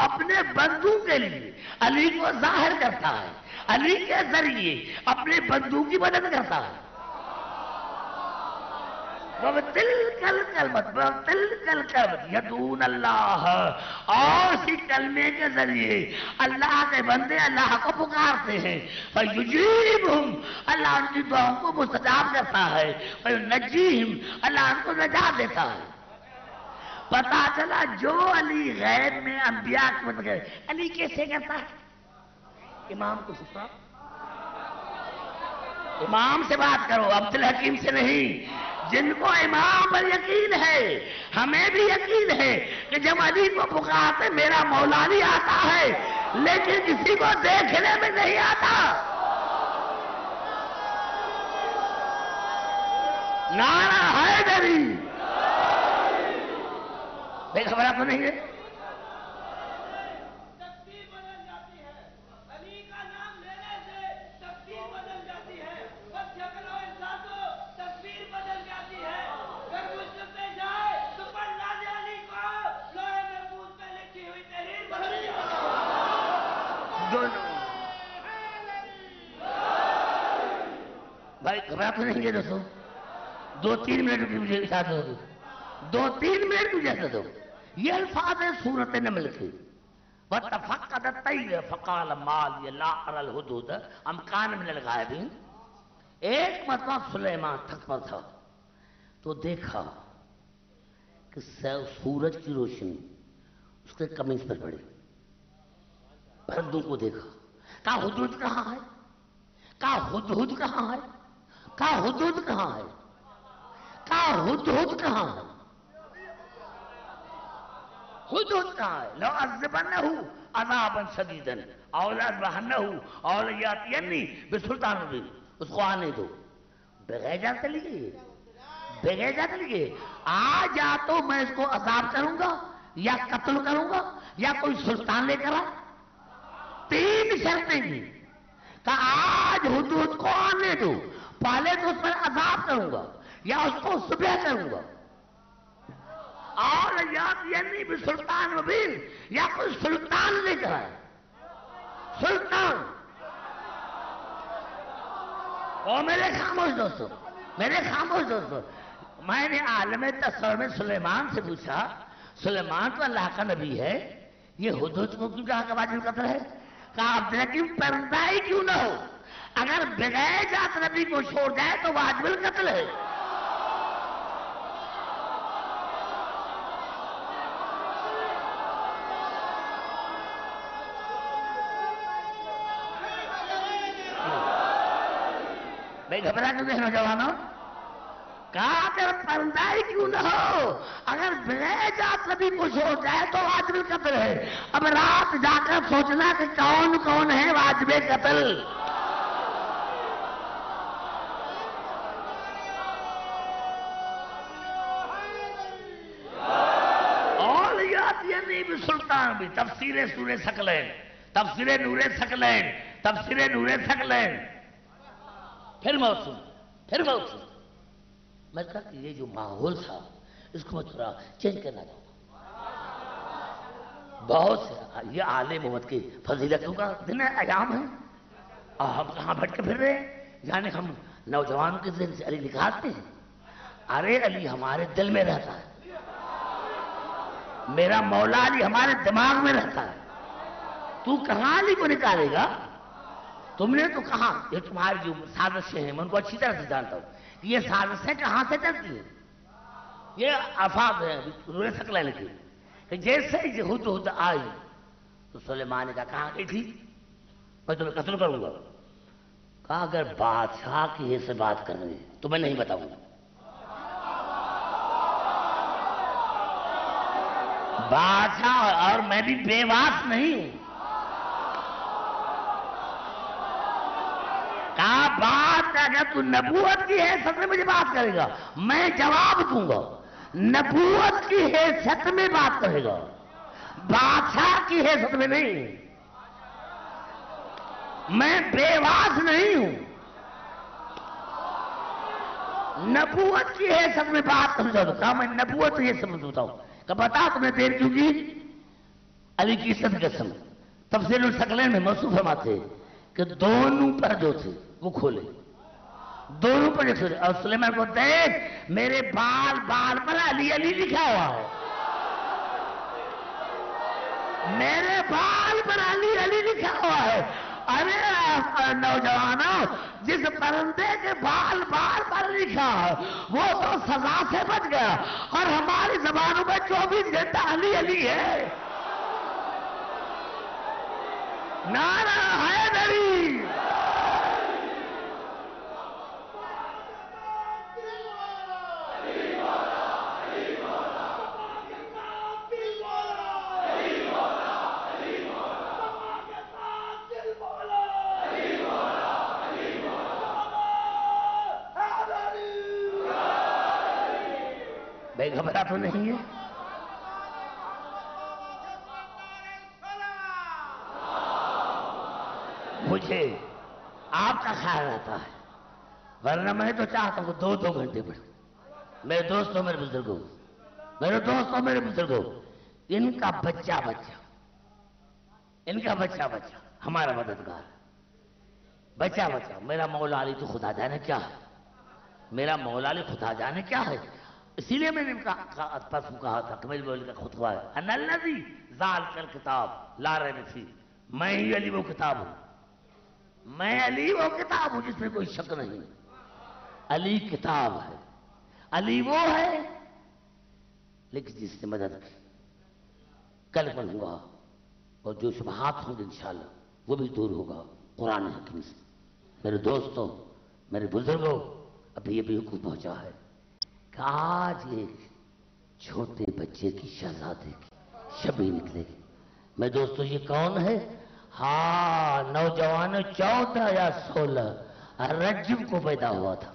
اپنے بندوں کے لیے علی کو ظاہر کرتا ہے، علی کے ذریعے اپنے بندوں کی مدد کرتا ہے۔ وَبِتِلْكَ الْكَلْمَةِ يَدْعُونَ اللَّهَ، اور اسی کلمے کے ذریعے اللہ کے بندے اللہ کو پکارتے ہیں، فَيُجِيبُهُمْ، اللہ ان کی دعاؤں کو مستجاب کرتا ہے، فَيُنَجِّيهِمْ، اللہ ان کو نجات دیتا ہے۔ پتا چلا جو علی غیب میں انبیاء کی مدد کرے، علی کیسے کرتا ہے؟ امام کو سنا، امام سے بات کرو، عبدالحکیم سے نہیں۔ جن کو امام پر یقین ہے، ہمیں بھی یقین ہے کہ جب علی کو پکارتے میرا مولا علی آتا ہے، لیکن کسی کو دیکھنے میں نہیں آتا۔ نعرہ حیدری، بے خبرات تو نہیں ہے؟ بھائی گھبراہٹ نہیں ہے دوستوں، 2-3 منٹ کی مجھے اجازت ہوگی، 2-3 منٹ کی اجازت ہو۔ یہ الفاظ ہے سورۃ نمل کے، وَتَفَقَّدَ الطَّيْرَ فَقَالَ مَا لِيَ لَا أَرَى الْهُدْهُدَ أَمْ كَانَ مِنَ الْغَائِبِينَ۔ ایک مرتبہ سلیمان تھک پر تھا تو دیکھا کہ سورج کی روشنی اس کے قمیص پر پڑی، پرندوں کو دیکھا، کہا ہدہد کہاں ہے، کہا ہدہد کہاں ہے، کہا ہدہد کہاں ہے، کہا ہدہد کہاں ہے، ہدہد کہاں ہے، لَأُعَذِّبَنَّهُ عَذَابًا شَدِيدًا أَوْ لَأَذْبَحَنَّهُ أَوْ لَيَأْتِيَنِّي بِسُلْطَانٍ مُبِينٍ۔ اس کو آنے دو، بغیر جا چلی گئی، بغیر جا چلی گئی، آج یا تو میں اس کو عذاب کروں گا یا قتل کروں گا یا کوئی سلطان لے کر آ، 3 شرطیں دی۔ کہ آج ہدہد کو آنے دو، پہلے تو اس پر عذاب کروں گا یا اس کو صبح کروں گا، اور یعنی بھی سلطان مبین، یا کوئی سلطان لے کر آئے، سلطان۔ اور میرے خاموش دوستو، میں نے عالم تصور میں سلیمان سے پوچھا، سلیمان تو اللہ کا نبی ہے، یہ ہدہد کو کیوں کہا کہ واجب قتل ہے؟ کہا عبدالحکیم پرندہ ہی کیوں نہ ہو، اگر بغیر جات نبی کو چھوڑ جائے تو واجب القتل ہے۔ بھائی گھبرا کیوں نہیں نوجوانوں؟ کہا اگر پرندہ ہی کیوں نہ ہو، اگر بغیر جات نبی کو چھوڑ جائے تو واجب قتل ہے۔ اب رات جا کر سوچنا کہ کون کون ہے واجب قتل۔ اور یاتینی بسلطان بھی، تفسیر سورہ ثقلین، تفسیر نور ثقلین، تفسیر نور ثقلین، پھر موسم، میں کہا کہ یہ جو ماحول تھا اس کو میں تھوڑا چینج کرنا چاہتا ہوں۔ بہت سے یہ آل محمد کی فضیلتوں کا دن ہے، ایام ہے، اور ہم کہاں بھٹ کے پھر رہے ہیں، یعنی ہم نوجوانوں کے ذہن سے علی نکالتے ہیں۔ ارے علی ہمارے دل میں رہتا ہے، میرا مولا علی ہمارے دماغ میں رہتا ہے، تو کہاں علی کو نکالے گا؟ تم نے تو کہا یہ تمہاری جو سازشیں ہیں میں ان کو اچھی طرح سے جانتا ہوں، یہ سازشیں کہاں سے چلتی ہیں؟ یہ الفاظ ہیں نور ثقلین کی کہ جیسے ہی ہدہد آئی تو سلیمان نے کہا کہاں گئی تھی؟ میں تمہیں قتل کروں گا۔ کہا اگر بادشاہ کی یہ سے بات کرنی ہے تو میں نہیں بتاؤں گا، بادشاہ اور میں بھی بے واس نہیں ہوں۔ کہا بات اگر تو نبوت کی ہے سب نے مجھے بات کرے گا میں جواب دوں گا، نبوت کی حیثیت میں بات کرے گا، بادشاہ کی حیثیت میں نہیں۔ میں بے واس نہیں ہوں، نبوت کی حیثیت میں بات کرتا ہوں۔ کہا میں نبوت کی حیثیت میں سمجھتا ہوں۔ کہ بتا تمہیں دیر کیوں کی؟ علی کی عزت قسم تفسیر الثقلین میں موصوف فرماتے کہ دونوں پر جو تھے وہ کھولے، دونوں پر جو کھولے، اور سلیمان کو دیکھ میرے بال پر علی علی لکھا ہوا ہے، میرے بال پر علی علی لکھا ہوا ہے۔ ارے نوجوانوں، جس پرندے کے بال پر لکھا وہ تو سزا سے بچ گیا، اور ہماری زبانوں میں 24 گھنٹہ علی علی ہے۔ نعرہ حیدری، بھائی گھبرا تو نہیں ہے؟ مجھے آپ کا خیال آتا ہے، ورنہ میں تو چاہتا ہوں 2 گھنٹے پڑھوں۔ میرے دوستوں، میرے بزرگوں، میرے دوستوں، میرے بزرگوں، ان کا بچہ ہمارا مددگار، بچہ میرا مولا علی تو خدا جانے کیا ہے، میرا مولا علی خدا جانے کیا ہے۔ اسی لیے میں نے پرسوں کہا تھا کہ میری مولا کا خطبہ ہے، انا الذی ذالک الکتاب لا ریب فیہ، میں ہی علی وہ کتاب ہوں، میں علی وہ کتاب ہوں جس میں کوئی شک نہیں۔ علی کتاب ہے، علی وہ ہے، لیکن جس نے مدد کی کل پڑھوں گا، اور جو شبہات ہوں گے انشاءاللہ وہ بھی دور ہوگا قرآن حکیم سے۔ میرے دوستوں، میرے بزرگوں، ابھی حکم پہنچا ہے کہ آج ایک چھوٹے بچے کی شہزادے کی شبی نکلے گی۔ میں دوستوں یہ کون ہے؟ ہاں نوجوان 14 یا 16 رجب کو پیدا ہوا تھا۔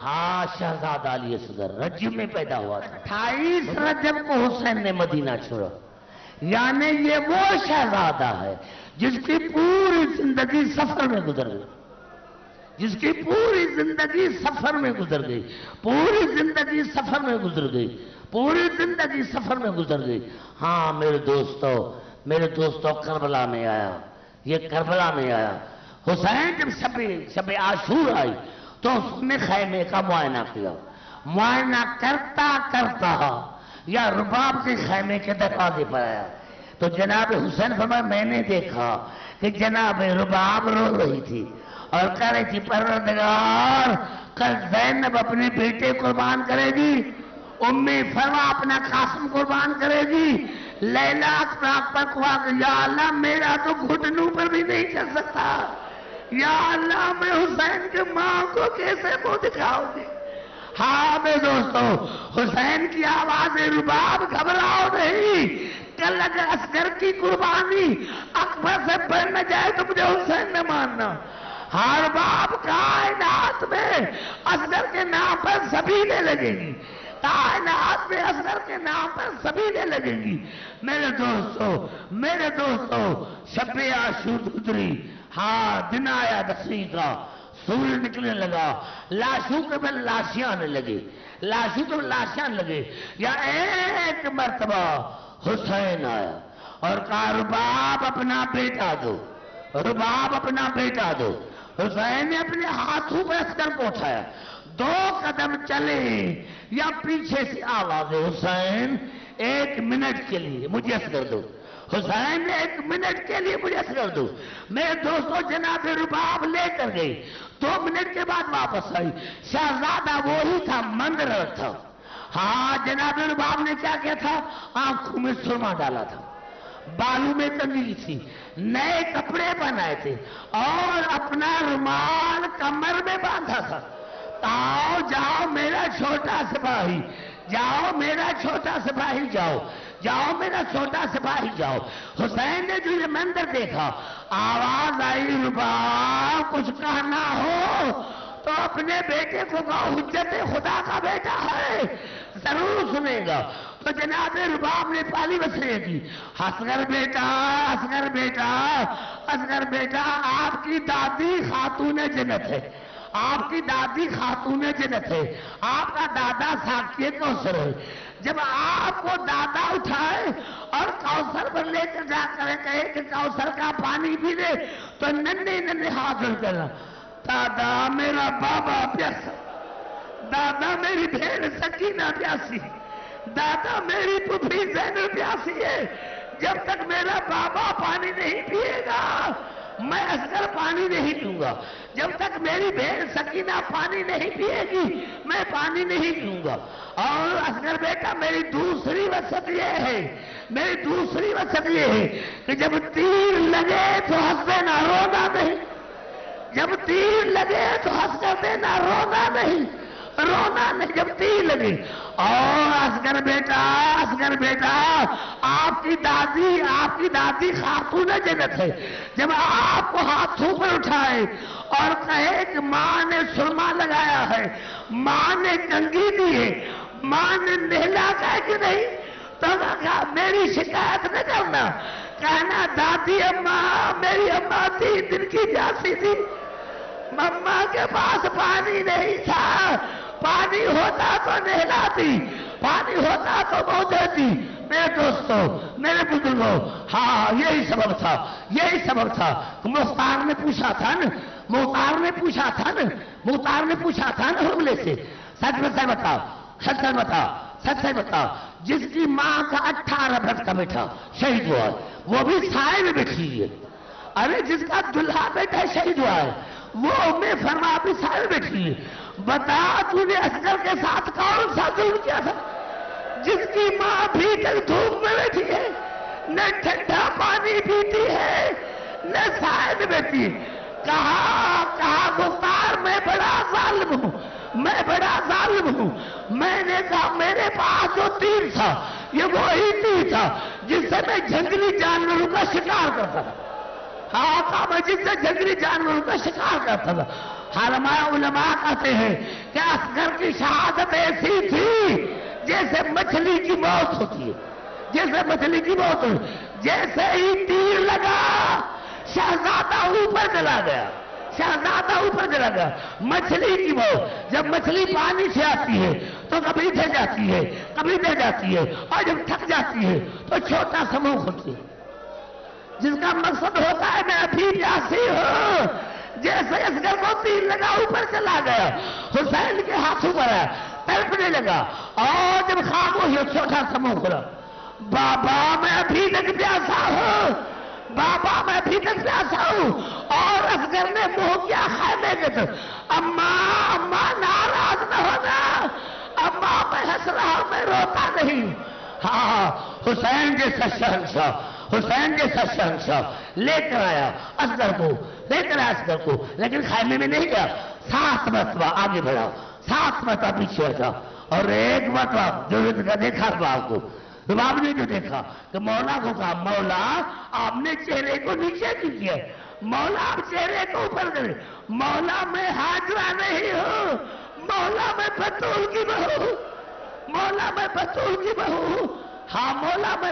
ہاں شہزادہ علی اصغر رجب میں پیدا ہوا تھا۔ 28 رجب کو حسین نے مدینہ چھوڑا، یعنی یہ وہ شہزادہ ہے جس کی پوری زندگی سفر میں گزر گئی، جس کی پوری زندگی سفر میں گزر گئی، پوری زندگی سفر میں گزر گئی، پوری زندگی سفر میں گزر گئی۔ ہاں میرے دوستوں کربلا میں آیا، یہ کربلا میں آیا۔ حسین جب شب عاشور آئی تو اس نے خیمے کا معائنہ کیا، معائنہ کرتا یا رباب کے خیمے کے دروازے پر آیا تو جناب حسین فرمایا میں نے دیکھا کہ جناب رباب رو رہی تھی اور کہہ رہی تھی پروردگار کل زینب اپنے بیٹے قربان کرے گی، امی فرما اپنا قاسم قربان کرے گی، لیلا پر کہا کہ یا اللہ میرا تو گھٹنوں پر بھی نہیں چل سکتا، یا اللہ میں حسین کے ماں کو کیسے منہ دکھاؤں گی۔ ہاں میرے دوستو، حسین کی آواز رباب گھبراؤ نہیں، کل اگر عسکر کی قربانی اکبر سے بڑھ نہ جائے تو مجھے حسین نے ماننا۔ ہر باپ کائنات میں اصغر کے نام پر سبیلیں لگے گی، کائنات میں اصغر کے نام پر سبیلیں لگے گی۔ میرے دوستو شب عاشور گزری، ہاں دن آیا 10ویں کا، سورج نکلنے لگا، لاشوں کے بل لاشیاں آنے لگے، لاشوں کے بل لاشیاں آنے لگے، یا ایک مرتبہ حسین آیا اور کہا رباب اپنا بیٹا دو، رباب اپنا بیٹا دو۔ حسین نے اپنے ہاتھوں پہ عسکر کو اٹھایا، 2 قدم چلے یا پیچھے سے آواز حسین 1 منٹ کے لیے مجھے عسکر دو، حسین نے 1 منٹ کے لیے مجھے عسکر دو۔ میرے دوستوں جناب رباب لے کر گئی، 2 منٹ کے بعد واپس آئی، شہزادہ وہی تھا، مندر تھا۔ ہاں جناب رباب نے کیا کیا تھا؟ آنکھوں میں سرما ڈالا تھا، بالوں میں کنگھی تھی، نئے کپڑے پہنائے تھے اور اپنا رومال کمر میں باندھا تھا۔ آؤ جاؤ میرا چھوٹا سپاہی، جاؤ میرا چھوٹا سپاہی، جاؤ میرا چھوٹا سپاہی جاؤ۔ حسین نے جو یہ منظر دیکھا، آواز آئی رباب کچھ کہنا ہو تو اپنے بیٹے کو کہو حجت خدا کا بیٹا ہے، ضرور سنے گا۔ تو جناب رباب نے پہلی وصیت کی، اصغر بیٹا، اصغر بیٹا، اصغر بیٹا، آپ کی دادی خاتون جنت ہے، آپ کی دادی خاتون جنت ہے، آپ کا دادا ساقی کوثر ہے۔ جب آپ کو دادا اٹھائے اور کوثر پر لے کر جا کر کہے کہ کوثر کا پانی پی لے، تو ننھے ننھے ہاتھ اٹھ کرنا، دادا میرا بابا پیاسا، دادا میری بہن سکینہ پیاسی، دادا میری پھوپھی زینب پیاسی ہے، جب تک میرا بابا پانی نہیں پیے گا میں اصغر پانی نہیں پیوں گا، جب تک میری بہن سکینہ پانی نہیں پیے گی میں پانی نہیں پیوں گا۔ اور اصغر بیٹا میری دوسری وصیت یہ ہے، میری دوسری وصیت یہ ہے کہ جب تیر لگے تو ہنس دینا، رونا نہیں، جب تیر لگے تو ہنس کر دینا، رونا نہیں، رونا نہیں جب تیر لگے۔ اور اصغر بیٹا، اصغر بیٹا، آپ کی دادی خاتون جنت ہے، جب آپ کو ہاتھوں پر اٹھائے اور کہے کہ ماں نے سرما لگایا ہے، ماں نے کنگھی دی ہے، ماں نے نہلا ہے کہ نہیں، تو کہا میری شکایت نہ کرنا، کہنا دادی اماں، میری اماں 3 دن کی پیاسی تھی، مما کے پاس پانی نہیں تھا، پانی ہوتا تو نہلاتی، پانی ہوتا تو منہ دیتی۔ میرے دوستو، میرے بزرگوں، ہاں یہی سبب تھا، یہی سبب تھا۔ مختار نے پوچھا تھا نا، مختار نے پوچھا تھا نا، مختار نے پوچھا تھا نا حملے سے، سچ میں سچ بتاؤ، سچ سچ بتاؤ، سچ سچ بتاؤ، جس کی ماں کا 18 برس کا بیٹا شہید ہوا ہے وہ بھی سائے میں بیٹھی ہے، ارے جس کا دلہا بیٹا شہید ہوا ہے وہ میں فرما بھی سائے بیٹھی ہے، بتا تو نے اصغر کے ساتھ کون سا ظلم کیا تھا؟ جس کی ماں بھی تک دھوپ میں بیٹھی ہے، نہ ٹھنڈا پانی پیتی ہے نہ سائے میں بیٹھی ہے۔ کہا مختار میں بڑا ظالم ہوں، میں بڑا ظالم ہوں، میں نے کہا میرے پاس جو تیر تھا یہ وہی تیر تھا جس سے میں جنگلی جانوروں کا شکار کرتا تھا، ہاں کہا میں جس سے جنگلی جانوروں کا شکار کرتا تھا۔ علماء کہتے ہیں کہ اصغر کی شہادت ایسی تھی جیسے مچھلی کی موت ہوتی ہے، جیسے مچھلی کی موت ہوتی ہے، جیسے ہی تیر لگا شہزادہ اوپر چلا گیا، شہزادہ اوپر چلا گیا، مچھلی کی موت۔ جب مچھلی پانی سے آتی ہے تو کبھی دے جاتی ہے، کبھی دے جاتی ہے، اور جب تھک جاتی ہے تو چھوٹا سا منہ کھولتی ہے، جس کا مقصد ہوتا ہے میں ابھی پیاسی ہوں۔ جیسے اصغر کو تیر لگا اوپر چلا گیا، حسین کے ہاتھوں پر ہے، تڑپنے لگا، اور جب خاموش ہو چھوٹا سا منہ کھولا، بابا میں ابھی تک پیاسا ہوں، بابا میں ابھی تک پیاسا ہوں۔ اور اصغر نے منہ کیا خیمے کے تو، اماں ناراض نہ ہونا، اماں میں ہنس رہا ہوں، میں روتا نہیں۔ ہاں حسین جیسا شہنشاہ، حسین جیسا شہنشاہ لے کر آیا اصغر کو، لے کر آیا اصغر کو، لیکن خیمے میں نہیں گیا، 7 مرتبہ آگے بڑھا، 7 مرتبہ پیچھے ہٹا، اور ایک مرتبہ جو دیکھا رباب کو، رباب نے جو دیکھا کہ مولا کو کہا مولا آپ نے چہرے کو نیچے کیوں کیا، مولا آپ چہرے کو اوپر کرے، مولا میں حاجرہ نہیں ہوں، مولا میں بطول کی بہو ہوں، مولا میں بطول کی بہو ہوں، ہاں مولا میں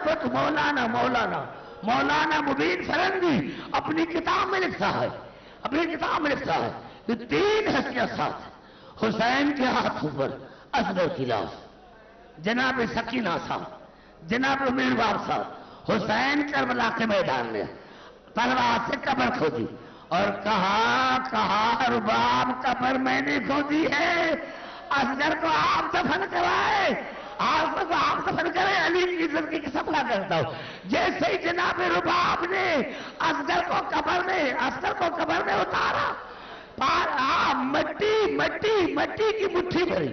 مولانا مبین فرنگی اپنی کتاب میں لکھتا ہے، اپنی کتاب میں لکھتا ہے کہ 3 ہستیاں ساتھ، حسین کے ہاتھوں پر اصغر کی لاش، جناب سکینہ صاحب، جناب میرباب صاحب، حسین کربلا کے میدان میں تلوار سے قبر کھودی اور کہا رباب قبر میں نے کھودی ہے، اصغر کو آپ دفن کروائے، آپ دفن کرے، علی کی عزت کی قسم کھا کرتا ہوں۔ جیسے ہی جناب رباب نے اصغر کو قبر میں اتارا، مٹی کی مٹھی بھری،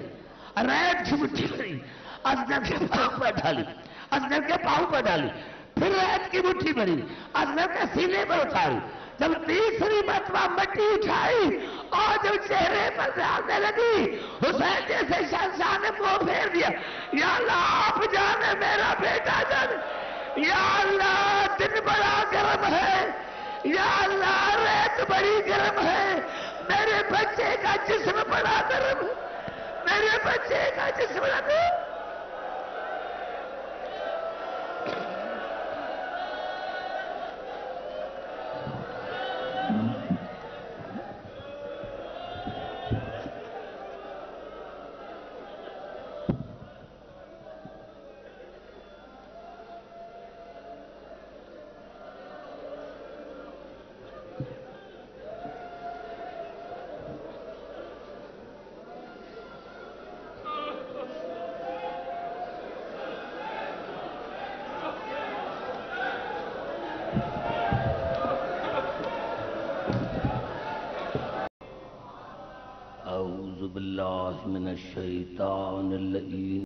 ریت کی مٹھی بھری، اصغر کے پاؤں پر ڈالی، اصغر کے پاؤں پر ڈالی، پھر ریت کی مٹھی بھری، اصغر کے سینے پر اتاری، جب تیسری مرتبہ مٹی اٹھائی اور جب چہرے پر ڈالنے لگی، حسین جیسے شہنشاہ نے منہ پھیر دیا، یا اللہ آپ جانے میرا بیٹا جانے، یا اللہ دن بڑا گرم ہے، یا اللہ ریت بڑی گرم ہے، میرے بچے کا جسم بنا کر، میرے بچے کا جسم بنا کر. اعوذ باللہ من الشیطان اللعین